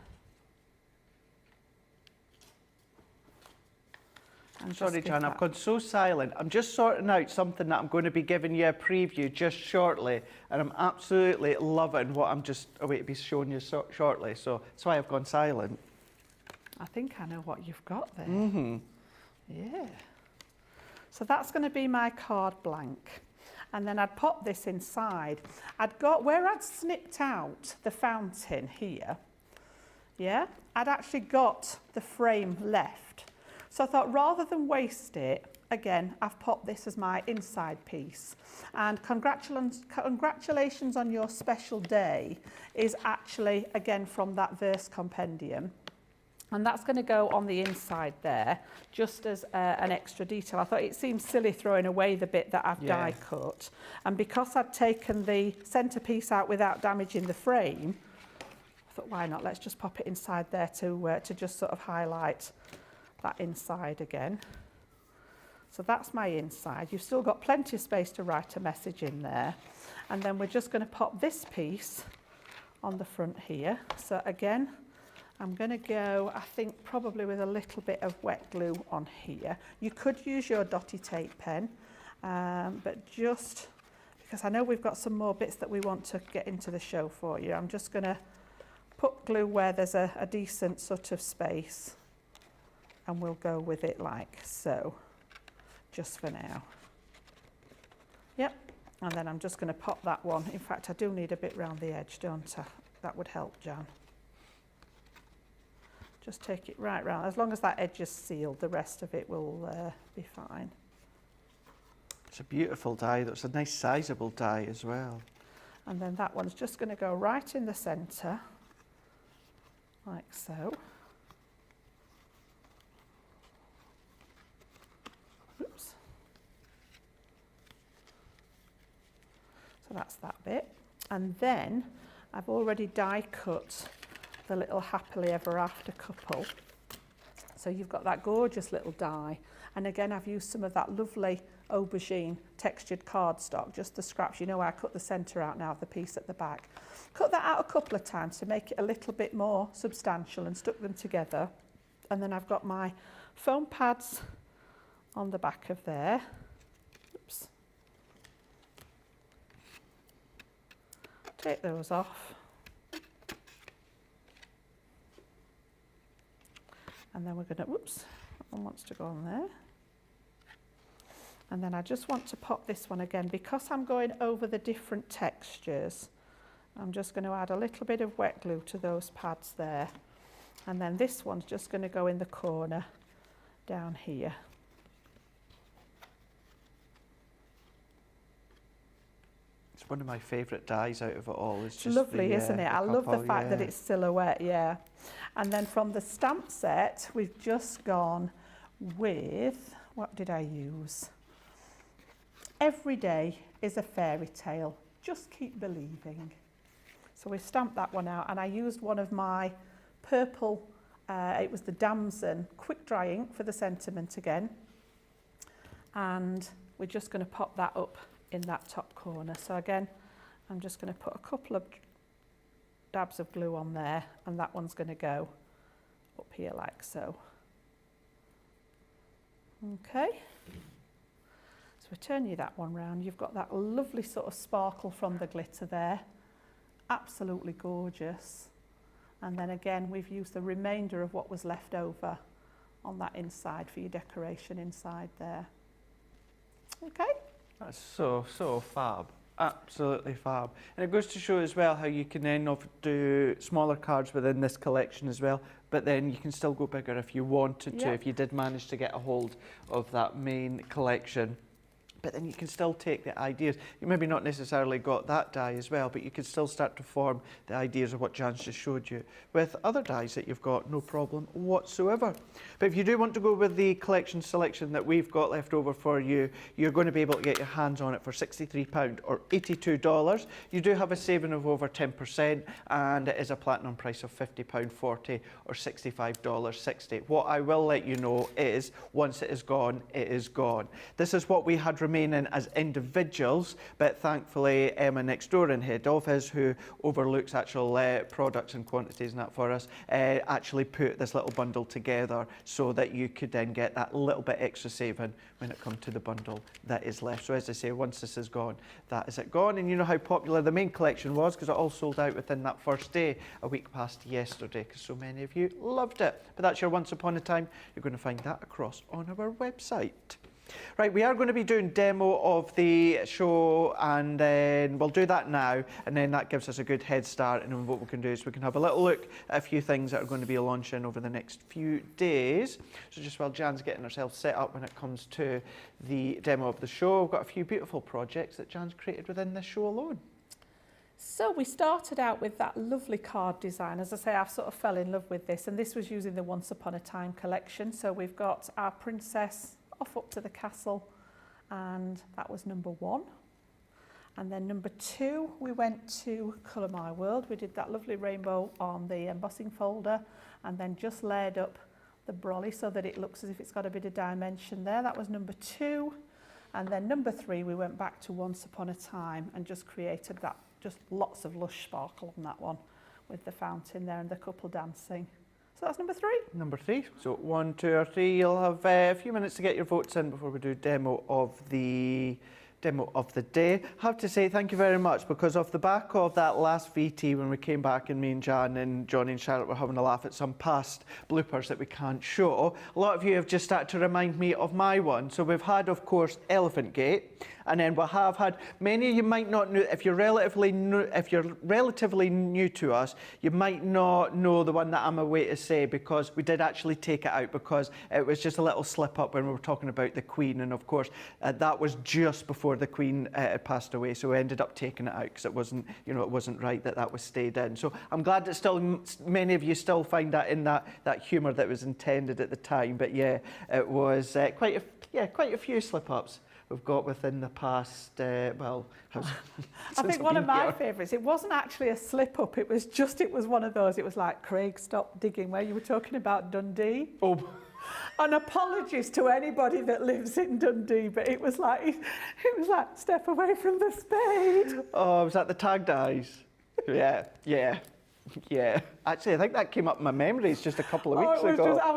And sorry, Jan, I've gone so silent. I'm just sorting out something that I'm going to be giving you a preview just shortly, and I'm absolutely loving what I'm just away to be showing you shortly. So that's why I've gone silent. I think I know what you've got there. Mm-hmm. Yeah. So that's going to be my card blank. And then I'd pop this inside. I'd got, where I'd snipped out the fountain here, yeah, I'd actually got the frame left. So I thought rather than waste it, again, I've popped this as my inside piece. And congratulations on your special day is actually, again, from that verse compendium. And that's going to go on the inside there, just as an extra detail. I thought it seemed silly throwing away the bit that I've die cut. And because I'd taken the centrepiece out without damaging the frame, I thought, why not? Let's just pop it inside there to just sort of highlight that inside again. So that's my inside. You've still got plenty of space to write a message in there. And then we're just going to pop this piece on the front here. So again, I'm going to go, I think, probably with a little bit of wet glue on here. You could use your dotty tape pen, but just because I know we've got some more bits that we want to get into the show for you, I'm just going to put glue where there's a decent sort of space. And we'll go with it like so, just for now. Yep, and then I'm just going to pop that one. In fact, I do need a bit round the edge, don't I? That would help, Jan. Just take it right round. As long as that edge is sealed, the rest of it will be fine. It's a beautiful die. That's a nice sizable die as well. And then that one's just going to go right in the centre, like so. Oops. So that's that bit. And then I've already die cut the little happily ever after couple. So you've got that gorgeous little die. And again, I've used some of that lovely aubergine textured cardstock, just the scraps. You know, I cut the centre out now of the piece at the back. Cut that out a couple of times to make it a little bit more substantial and stuck them together. And then I've got my foam pads on the back of there. Oops. Take those off. And then we're going to, whoops, that one wants to go on there. And then I just want to pop this one again, because I'm going over the different textures. I'm just going to add a little bit of wet glue to those pads there. And then this one's just going to go in the corner down here. It's one of my favourite dies out of it all. It's just lovely, isn't it? I love the fact that it's silhouette, yeah. And then from the stamp set, we've just gone with, what did I use? Every day is a fairy tale. Just keep believing. So we've stamped that one out, and I used one of my purple, it was the Damson quick dry ink for the sentiment again. And we're just going to pop that up in that top corner. So again, I'm just going to put a couple of dabs of glue on there, and that one's going to go up here like so. Okay. So we turn you that one round, you've got that lovely sort of sparkle from the glitter there. Absolutely gorgeous. And then again, we've used the remainder of what was left over on that inside for your decoration inside there. Okay. That's so fab. Absolutely fab. And it goes to show as well how you can then do smaller cards within this collection as well, but then you can still go bigger if you wanted to, if you did manage to get a hold of that main collection. But then you can still take the ideas. You maybe not necessarily got that die as well, but you can still start to form the ideas of what Jan's just showed you with other dies that you've got, no problem whatsoever. But if you do want to go with the collection selection that we've got left over for you, you're going to be able to get your hands on it for £63 or $82. You do have a saving of over 10%, and it is a platinum price of £50.40 or $65.60. What I will let you know is, once it is gone, it is gone. This is what we had remaining as individuals, but thankfully Emma next door in head office, who overlooks actual products and quantities and that for us, actually put this little bundle together so that you could then get that little bit extra saving when it comes to the bundle that is left. So as I say, once this is gone, that is it gone. And you know how popular the main collection was, because it all sold out within that first day, a week past yesterday, because so many of you loved it. But that's your Once Upon a Time. You're going to find that across on our website. Right, we are going to be doing demo of the show, and then we'll do that now, and then that gives us a good head start. And then what we can do is we can have a little look at a few things that are going to be launching over the next few days. So just while Jan's getting herself set up when it comes to the demo of the show, we've got a few beautiful projects that Jan's created within this show alone. So we started out with that lovely card design. As I say, I've sort of fell in love with this, and this was using the Once Upon a Time collection. So we've got our princess off up to the castle, and that was number 1. And then number 2, we went to Colour My World. We did that lovely rainbow on the embossing folder, and then just layered up the brolly so that it looks as if it's got a bit of dimension there. That was number 2. And then number 3, we went back to Once Upon a Time and just created that, just lots of lush sparkle on that one with the fountain there and the couple dancing. So that's number 3. Number 3. So 1, 2 or 3. You'll have a few minutes to get your votes in before we do demo of the day. I have to say thank you very much, because off the back of that last VT, when we came back and me and Jan and Johnny and Charlotte were having a laugh at some past bloopers that we can't show, a lot of you have just started to remind me of my one. So we've had, of course, Elephant Gate, and then we have had, many of you might not know, if you're relatively new to us, you might not know the one that I'm away to say, because we did actually take it out because it was just a little slip up when we were talking about the Queen, and of course that was just before the Queen had passed away, so we ended up taking it out because it wasn't, you know, it wasn't right that was stayed in. So I'm glad that still many of you still find that in that humour that was intended at the time. But yeah, it was quite a few slip-ups we've got within the past, I think one of my favourites, it wasn't actually a slip-up, it was one of those, it was like, Craig, stop digging, where you were talking about Dundee. Oh. And apologies to anybody that lives in Dundee, but it was like, step away from the spade. Oh, was that the tag dies? Yeah. Actually, I think that came up in my memories just a couple of weeks ago. I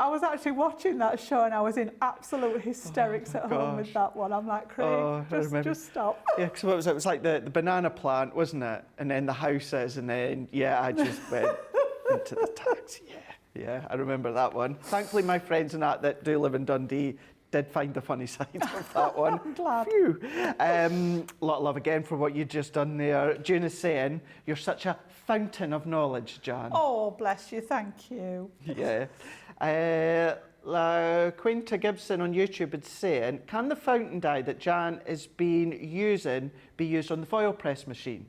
was actually watching that show, and I was in absolute hysterics at home with that one. I'm like, Craig, just stop. Yeah, because it was like the banana plant, wasn't it? And then the houses, and then, I just went into the tags, Yeah, I remember that one. Thankfully, my friends and that do live in Dundee did find the funny side of that one. I'm glad. Phew. A lot of love again for what you just done there. June is saying, you're such a fountain of knowledge, Jan. Oh, bless you, thank you. Yeah. Quinta Gibson on YouTube is saying, can the fountain die that Jan has been using be used on the foil press machine?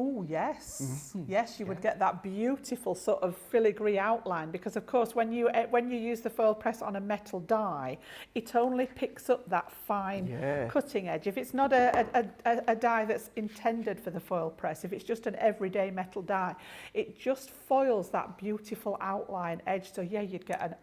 Oh, yes. Yes, you would get that beautiful sort of filigree outline, because of course when you use the foil press on a metal die, it only picks up that fine cutting edge. If it's not a die that's intended for the foil press, if it's just an everyday metal die, it just foils that beautiful outline edge. So yeah, you'd get an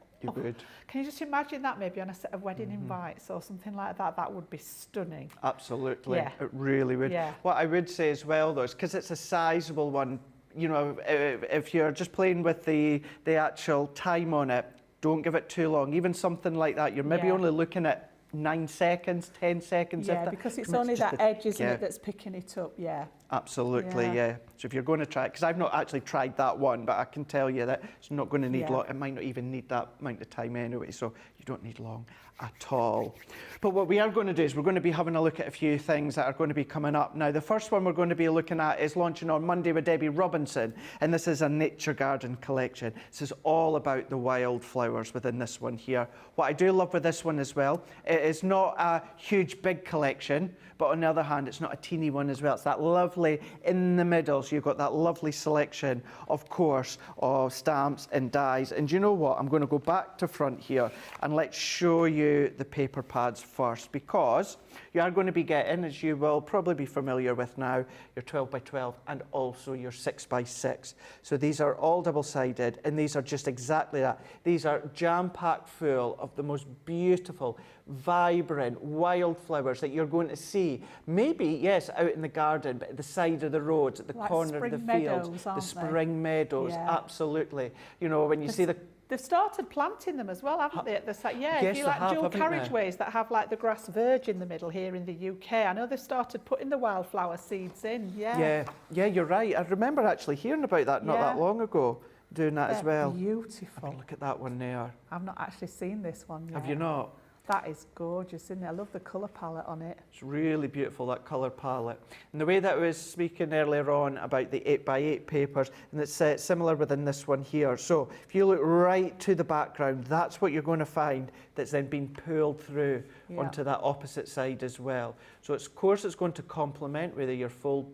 Can you just imagine that maybe on a set of wedding invites or something like that? That would be stunning. Absolutely, yeah. It really would. Yeah. What I would say as well, though, is because it's a sizable one, you know, if you're just playing with the actual time on it, don't give it too long. Even something like that, you're maybe only looking at 9 seconds, 10 seconds. Yeah, if that, because it's I mean, only just that the- edge, isn't yeah. it, that's picking it up, yeah. Absolutely, Yeah. yeah. So if you're going to try it, because I've not actually tried that one, but I can tell you that it's not going to need Yeah. long. It might not even need that amount of time anyway, so you don't need long at all. But what we are going to do is we're going to be having a look at a few things that are going to be coming up. Now, the first one we're going to be looking at is launching on Monday with Debbie Robinson, and this is a nature garden collection. This is all about the wildflowers within this one here. What I do love with this one as well, it is not a huge, big collection, but on the other hand, it's not a teeny one as well. It's that lovely in the middle. So you've got that lovely selection, of course, of stamps and dies. And do you know what? I'm going to go back to front here and let's show you the paper pads first, because you are going to be getting, as you will probably be familiar with now, your 12 by 12 and also your 6 by 6. So these are all double-sided, and these are just exactly that. These are jam-packed full of the most beautiful, vibrant wildflowers that you're going to see. Maybe, yes, out in the garden, but at the side of the roads, at the Like corner of the spring fields, meadows, the aren't they? spring meadows, Yeah. absolutely. You know, when you see the They've started planting them as well, haven't they? At the site, yeah. Yes, if you they like have, dual haven't they? carriageways that have like the grass verge in the middle here in the UK, I know they've started putting the wildflower seeds in. Yeah. Yeah, you're right. I remember actually hearing about that not that Yeah. long ago, doing that as They're well. beautiful. Look at that one there. I've not actually seen this one yet. Have you not? That is gorgeous, isn't it? I love the colour palette on it. It's really beautiful, that colour palette. And the way that I was speaking earlier on about the 8x8 papers, and it's similar within this one here. So if you look right to the background, that's what you're going to find that's then been pulled through onto that opposite side as well. So of course it's going to complement whether you're fold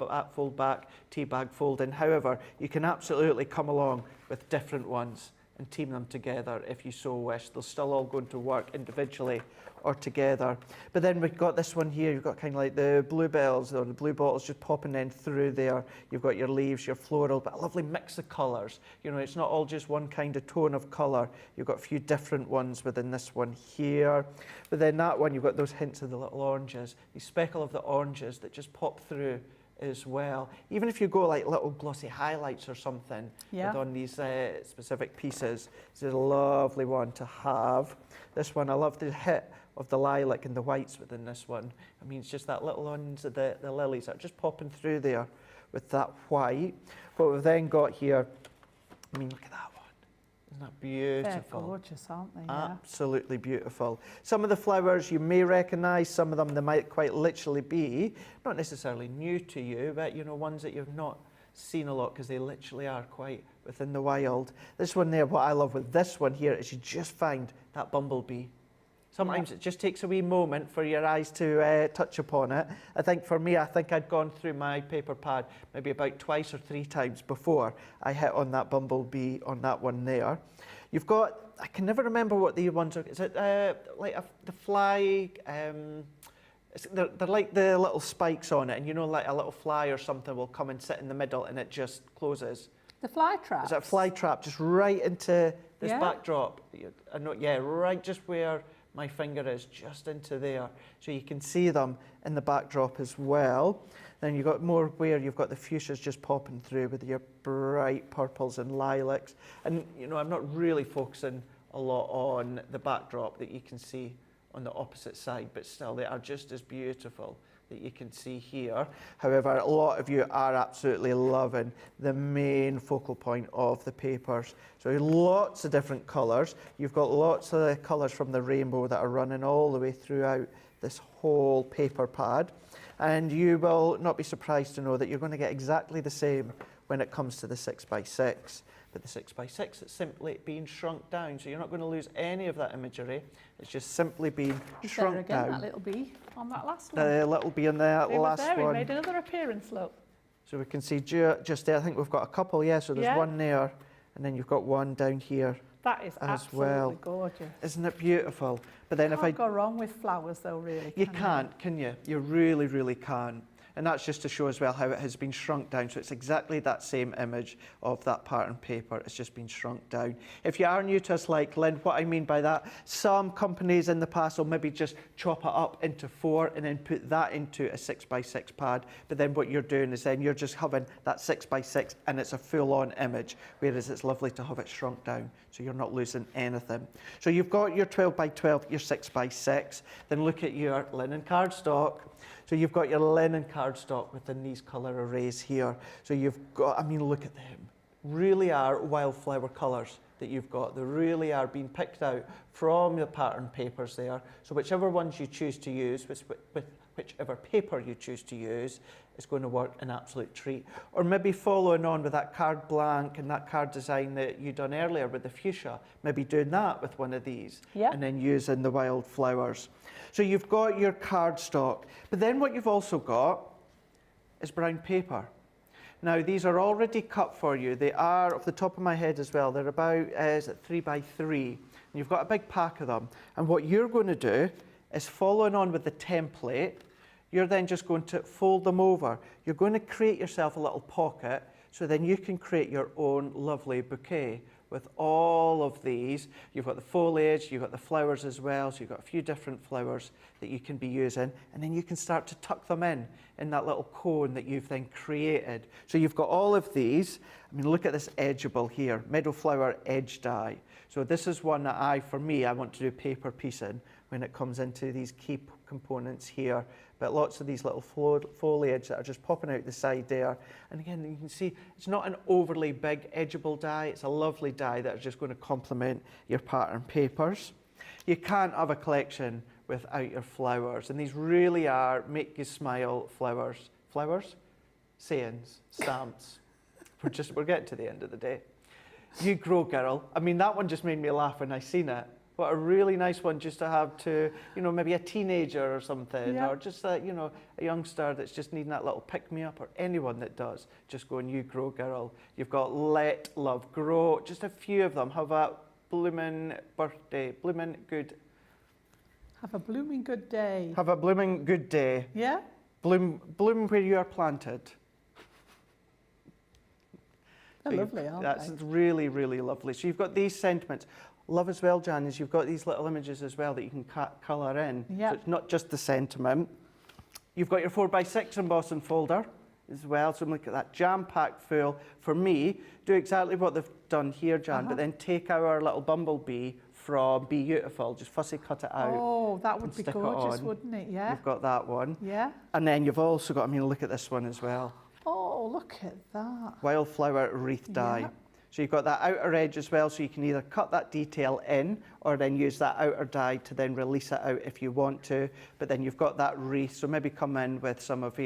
back, tea bag folding. However, you can absolutely come along with different ones and team them together if you so wish. They'll still all going to work individually or together. But then we've got this one here. You've got kind of like the bluebells or the blue bottles just popping in through there. You've got your leaves, your floral, but a lovely mix of colours. You know, it's not all just one kind of tone of colour. You've got a few different ones within this one here. But then that one, you've got those hints of the little oranges, the speckle of the oranges that just pop through as well. Even if you go like little glossy highlights or something on these specific pieces, it's a lovely one to have. This one, I love the hit of the lilac and the whites within this one. I mean, it's just that little ones of the lilies that are just popping through there with that white. What we've then got here, I mean, look at that one. Isn't that beautiful? They're gorgeous, aren't they? Yeah. Absolutely beautiful. Some of the flowers you may recognise, some of them they might quite literally be not necessarily new to you, but you know, ones that you've not seen a lot because they literally are quite within the wild. This one there, what I love with this one here is you just find that bumblebee. Sometimes it just takes a wee moment for your eyes to touch upon it. I think for me, I think I'd gone through my paper pad maybe about twice or 3 times before I hit on that bumblebee on that one there. You've got, I can never remember what the ones are. Is it like the fly? They're like the little spikes on it, and you know, like a little fly or something will come and sit in the middle and it just closes. The fly trap. Is that a fly trap just right into this Yeah. backdrop? Right just where my finger is, just into there. So you can see them in the backdrop as well. Then you've got more where you've got the fuchsias just popping through with your bright purples and lilacs. And you know, I'm not really focusing a lot on the backdrop that you can see on the opposite side, but still they are just as beautiful that you can see here. However, a lot of you are absolutely loving the main focal point of the papers. So lots of different colours. You've got lots of the colours from the rainbow that are running all the way throughout this whole paper pad. And you will not be surprised to know that you're going to get exactly the same when it comes to the 6x6. But the 6x6, it's simply being shrunk down, so you're not going to lose any of that imagery. It's just simply being shrunk There again, down. that little bee on that last one. The little bee on that He was last there, one. He made another appearance, look. So we can see just there, I think we've got a couple, so there's one there, and then you've got one down here That is as absolutely well. gorgeous. Isn't it beautiful? But then if I Can't go wrong with flowers though, really. You can't, can you? You really, really can't. And that's just to show as well how it has been shrunk down. So it's exactly that same image of that pattern paper. It's just been shrunk down. If you are new to us like Lynn, what I mean by that, some companies in the past will maybe just chop it up into 4 and then put that into a 6x6 pad. But then what you're doing is then you're just having that 6x6 and it's a full-on image, whereas it's lovely to have it shrunk down so you're not losing anything. So you've got your 12x12, your 6x6. Then look at your linen cardstock. So you've got your linen cardstock within these colour arrays here. So you've got, I mean, look at them. Really are wildflower colours that you've got. They really are being picked out from the pattern papers there. So whichever ones you choose to use, with whichever paper you choose to use, is going to work an absolute treat. Or maybe following on with that card blank and that card design that you done earlier with the fuchsia, maybe doing that with one of these, and then using the wildflowers. So you've got your cardstock, but then what you've also got is brown paper. Now these are already cut for you. They are, off the top of my head as well, they're about 3x3. And you've got a big pack of them. And what you're going to do is, following on with the template, you're then just going to fold them over. You're going to create yourself a little pocket so then you can create your own lovely bouquet with all of these. You've got the foliage, you've got the flowers as well, so you've got a few different flowers that you can be using, and then you can start to tuck them in that little cone that you've then created. So you've got all of these. I mean, look at this edgeable here, Meadowflower Edge Die. So this is one that for me, I want to do paper piecing when it comes into these key components here. But lots of these little foliage that are just popping out the side there. And again, you can see it's not an overly big edgeable die. It's a lovely die that is just going to complement your pattern papers. You can't have a collection without your flowers. And these really are make you smile flowers. Flowers? Sayings, stamps. We're getting to the end of the day. You grow, girl. I mean, that one just made me laugh when I seen it. What a really nice one just to have to, maybe a teenager or something, or just a youngster that's just needing that little pick-me-up, or anyone that does. Just go and you grow, girl. You've got let love grow. Just a few of them. Have a blooming birthday, blooming good. Have a blooming good day. Have a blooming good day. Yeah. Bloom where you are planted. They're lovely, aren't they? That's really, really lovely. So you've got these sentiments. Love as well, Jan, is you've got these little images as well that you can colour in. So it's not just the sentiment. You've got your 4x6 embossing folder as well. So look at that, jam-packed full. For me, do exactly what they've done here, Jan, but then take our little bumblebee from Be Beautiful, just fussy cut it out. Oh, that would be gorgeous, wouldn't it? Yeah. You've got that one. Yeah. And then you've also got, look at this one as well. Oh, look at that. Wildflower wreath die. So you've got that outer edge as well, so you can either cut that detail in or then use that outer die to then release it out if you want to. But then you've got that wreath, so maybe come in with some of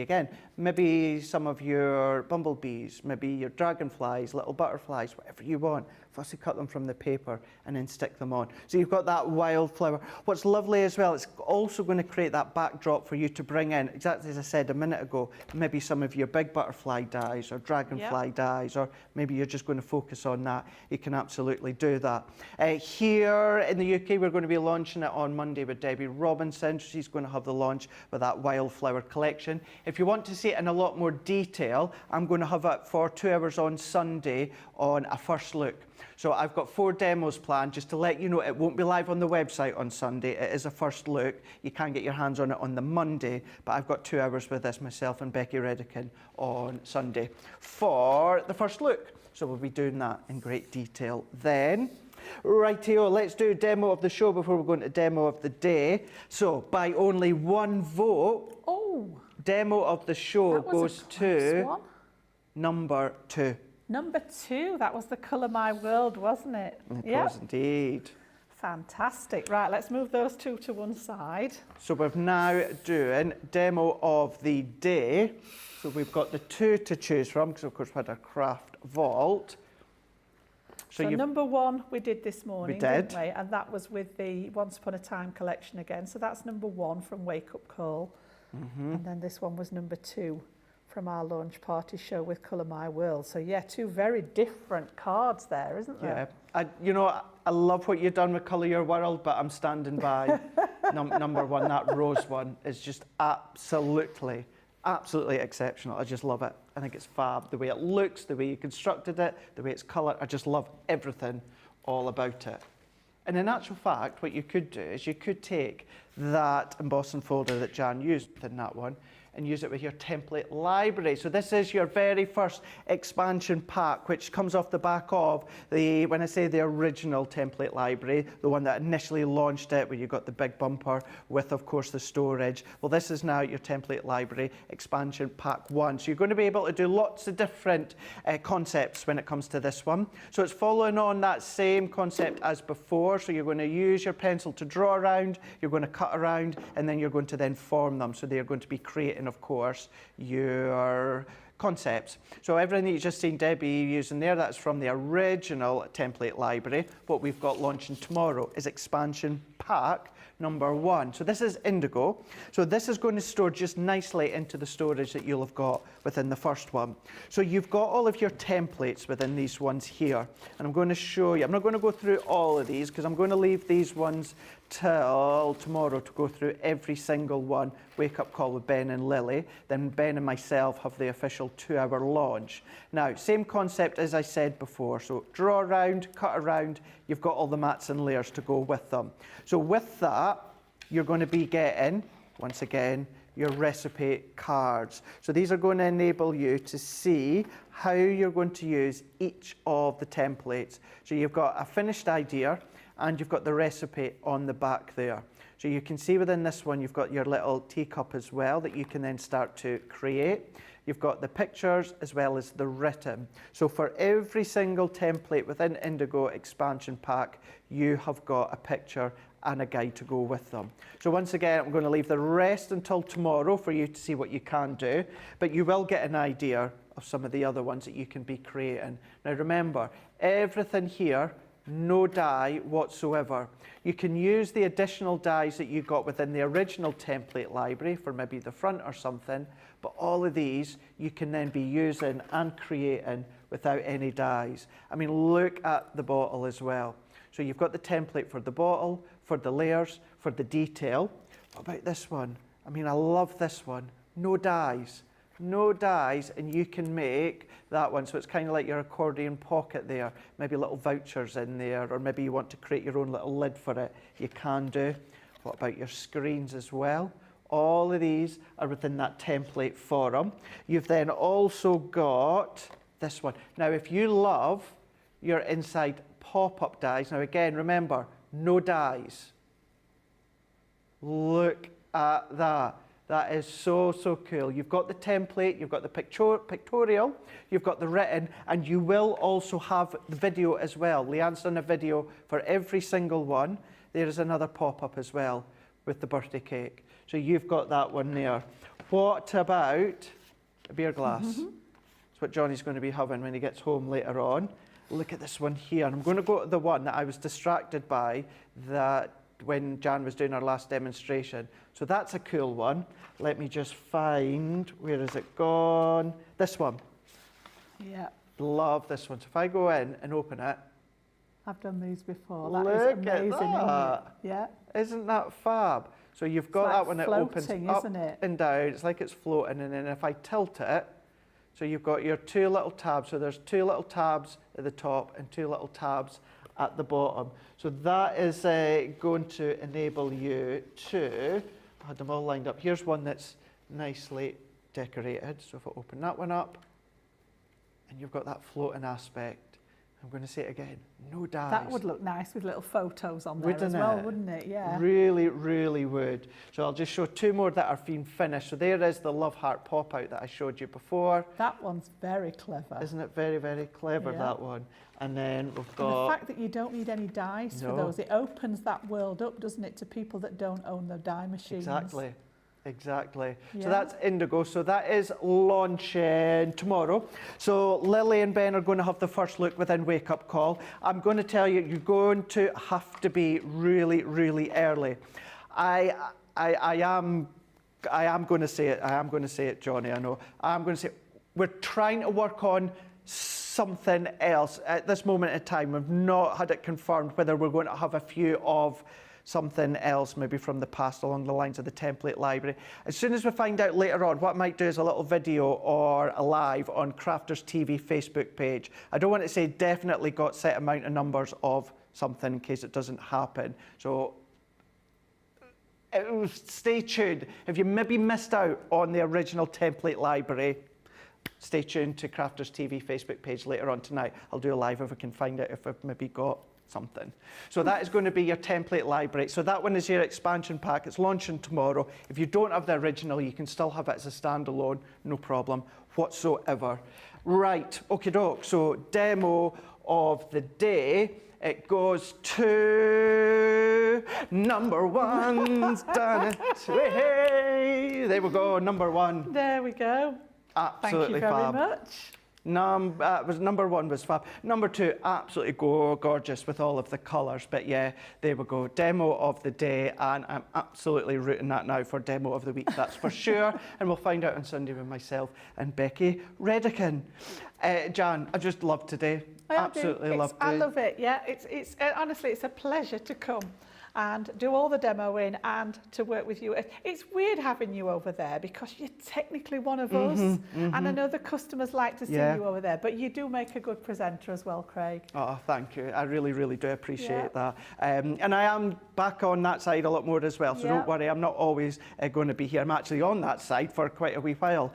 maybe some of your bumblebees, maybe your dragonflies, little butterflies, whatever you want. Fussy cut them from the paper and then stick them on. So you've got that wildflower. What's lovely as well, it's also going to create that backdrop for you to bring in, exactly as I said a minute ago, maybe some of your big butterfly dies or dragonfly dies, or maybe you're just going to focus on that. You can absolutely do that. Here in the UK, we're going to be launching it on Monday with Debbie Robinson. She's going to have the launch with that wildflower collection. If you want to see it in a lot more detail, I'm going to have it for 2 hours on Sunday on a first look. So I've got 4 demos planned, just to let you know it won't be live on the website on Sunday. It is a first look. You can get your hands on it on the Monday, but I've got 2 hours with this, myself and Becky Redican, on Sunday for the first look. So we'll be doing that in great detail then. Rightio, let's do a demo of the show before we go into demo of the day. So by only 1 vote, demo of the show goes to number 2. Number 2, that was the Colour My World, wasn't it? It was indeed. Fantastic. Right, let's move those 2 to one side. So we're now doing demo of the day. So we've got the 2 to choose from, because of course we had a craft vault. So number 1 we did this morning, we did. didn't we? And that was with the Once Upon a Time collection again. So that's number 1 from Wake Up Call. And then this one was number 2 from our launch party show with Colour My World. So yeah, 2 very different cards there, isn't there? Yeah, I love what you've done with Colour Your World, but I'm standing by number 1. That rose one is just absolutely absolutely exceptional. I just love it. I think it's fab. The way it looks, the way you constructed it, the way it's coloured. I just love everything all about it. And in actual fact, what you could do is you could take that embossing folder that Jan used in that one and use it with your template library. So this is your very first expansion pack, which comes off the back of the, when I say the original template library, the one that initially launched it, where you got the big bumper with, of course, the storage. Well, this is now your template library expansion pack 1. So you're going to be able to do lots of different concepts when it comes to this one. So it's following on that same concept as before. So you're going to use your pencil to draw around, you're going to cut around, and then you're going to then form them. So they're going to be creating, of course, your concepts. So everything that you've just seen Debbie using there, that's from the original template library. What we've got launching tomorrow is expansion pack number 1. So this is indigo. So this is going to store just nicely into the storage that you'll have got within the first one. So you've got all of your templates within these ones here. And I'm going to show you, I'm not going to go through all of these because I'm going to leave these ones till tomorrow to go through every single one. Wake Up Call with Ben and Lily. Then Ben and myself have the official 2-hour launch. Now, same concept as I said before. So draw around, cut around, you've got all the mats and layers to go with them. So with that, you're going to be getting, once again, your recipe cards. So these are going to enable you to see how you're going to use each of the templates. So you've got a finished idea, and you've got the recipe on the back there. So you can see within this one, you've got your little teacup as well that you can then start to create. You've got the pictures as well as the written. So for every single template within Indigo Expansion Pack, you have got a picture and a guide to go with them. So once again, I'm going to leave the rest until tomorrow for you to see what you can do, but you will get an idea of some of the other ones that you can be creating. Now remember, everything here, no dye whatsoever. You can use the additional dyes that you got within the original template library for maybe the front or something, but all of these you can then be using and creating without any dyes. I mean, look at the bottle as well. So you've got the template for the bottle, for the layers, for the detail. What about this one? I mean, I love this one. No dyes. No dyes, and you can make that one. So it's kind of like your accordion pocket there. Maybe little vouchers in there, or maybe you want to create your own little lid for it. You can do. What about your screens as well? All of these are within that template forum. You've then also got this one. Now, if you love your inside pop-up dies, now again, remember, no dyes. Look at that. That is so, so cool. You've got the template, you've got the pictorial, you've got the written, and you will also have the video as well. Leanne's done a video for every single one. There is another pop-up as well with the birthday cake. So you've got that one there. What about a beer glass? It's what Johnny's going to be having when he gets home later on. Look at this one here. And I'm going to go to the one that I was distracted by that when Jan was doing our last demonstration. So that's a cool one. Let me just find, where has it gone? This one. Yeah. Love this one. So if I go in and open it. I've done these before. That Look is amazing, at that. isn't it? Yeah. Isn't that fab? So you've got like that one that opens floating, up isn't it? and down. It's like it's floating, and then if I tilt it, so you've got your 2 little tabs. So there's 2 little tabs at the top and 2 little tabs at the bottom. So that is going to enable you to, I had them all lined up. Here's one that's nicely decorated. So if I open that one up, and you've got that floating aspect. I'm going to say it again, no dyes. That would look nice with little photos on there as well, wouldn't it? Yeah. Really, really would. So I'll just show 2 more that are being finished. So there is the Love Heart pop-out that I showed you before. That one's very clever. Isn't it very, very clever, Yeah. that one? And then we've And got... the fact that you don't need any dyes for those, it opens that world up, doesn't it, to people that don't own the dye machines. Exactly. Exactly. Yeah. So that's Indigo. So that is launching tomorrow. So Lily and Ben are going to have the first look within Wake Up Call. I'm going to tell you, you're going to have to be really, really early. I am going to say it. I am going to say it, Johnny. I know. I'm going to say it. We're trying to work on something else at this moment in time. We've not had it confirmed whether we're going to have a few of something else maybe from the past along the lines of the template library. As soon as we find out later on, what I might do is a little video or a live on Crafters TV Facebook page. I don't want to say definitely got set amount of numbers of something in case it doesn't happen. So stay tuned. If you maybe missed out on the original template library, stay tuned to Crafters TV Facebook page later on tonight. I'll do a live if I can find out if I've maybe got something. So that is going to be your template library. So that one is your expansion pack. It's launching tomorrow. If you don't have the original, you can still have it as a standalone, no problem whatsoever. Right, okie doke. So demo of the day. It goes to number one's done it. Hey, there we go, number one. There we go. Absolutely Thank you fab. very much. Number one was fab. Number two, absolutely gorgeous with all of the colours. But yeah, there we go. Demo of the day, and I'm absolutely rooting that now for demo of the week, that's for sure. And we'll find out on Sunday with myself and Becky Redican. Jan, I just love today. Absolutely love it. I love it. Yeah, it's honestly, it's a pleasure to come and do all the demoing and to work with you. It's weird having you over there because you're technically one of us, and I know the customers like to see you over there, but you do make a good presenter as well, Craig. Oh, thank you. I really do appreciate that. And I am back on that side a lot more as well, so don't worry, I'm not always going to be here. I'm actually on that side for quite a wee while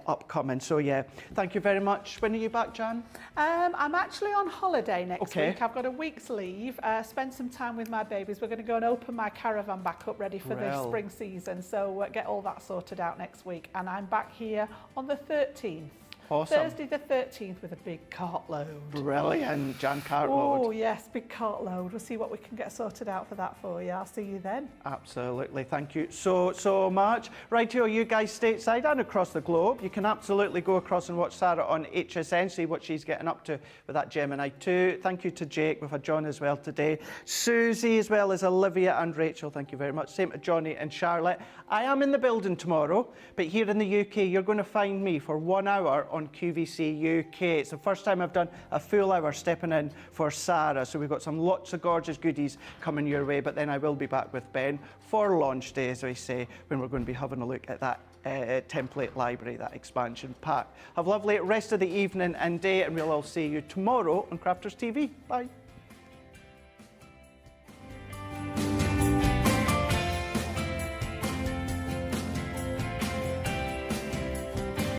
upcoming. So yeah, thank you very much. When are you back, Jan? I'm actually on holiday next week. I've got a week's leave, spend some time with my babies. We're going to go and open my caravan back up ready for the spring season, so get all that sorted out next week, and I'm back here on the 13th. Awesome. Thursday the 13th with a big cartload. Brilliant, Jan, cartload. Oh yes, big cartload. We'll see what we can get sorted out for that for you. I'll see you then. Absolutely, thank you so much. Right here, you guys stateside and across the globe, you can absolutely go across and watch Sarah on HSN, see what she's getting up to with that Gemini 2. Thank you to Jake, we've had John as well today. Susie as well as Olivia and Rachel, thank you very much. Same to Johnny and Charlotte. I am in the building tomorrow, but here in the UK, you're going to find me for 1 hour on QVC UK. It's the first time I've done a full hour stepping in for Sarah, so we've got some lots of gorgeous goodies coming your way, but then I will be back with Ben for launch day, as I say, when we're going to be having a look at that template library, that expansion pack. Have a lovely rest of the evening and day, and we'll all see you tomorrow on Crafters TV. Bye.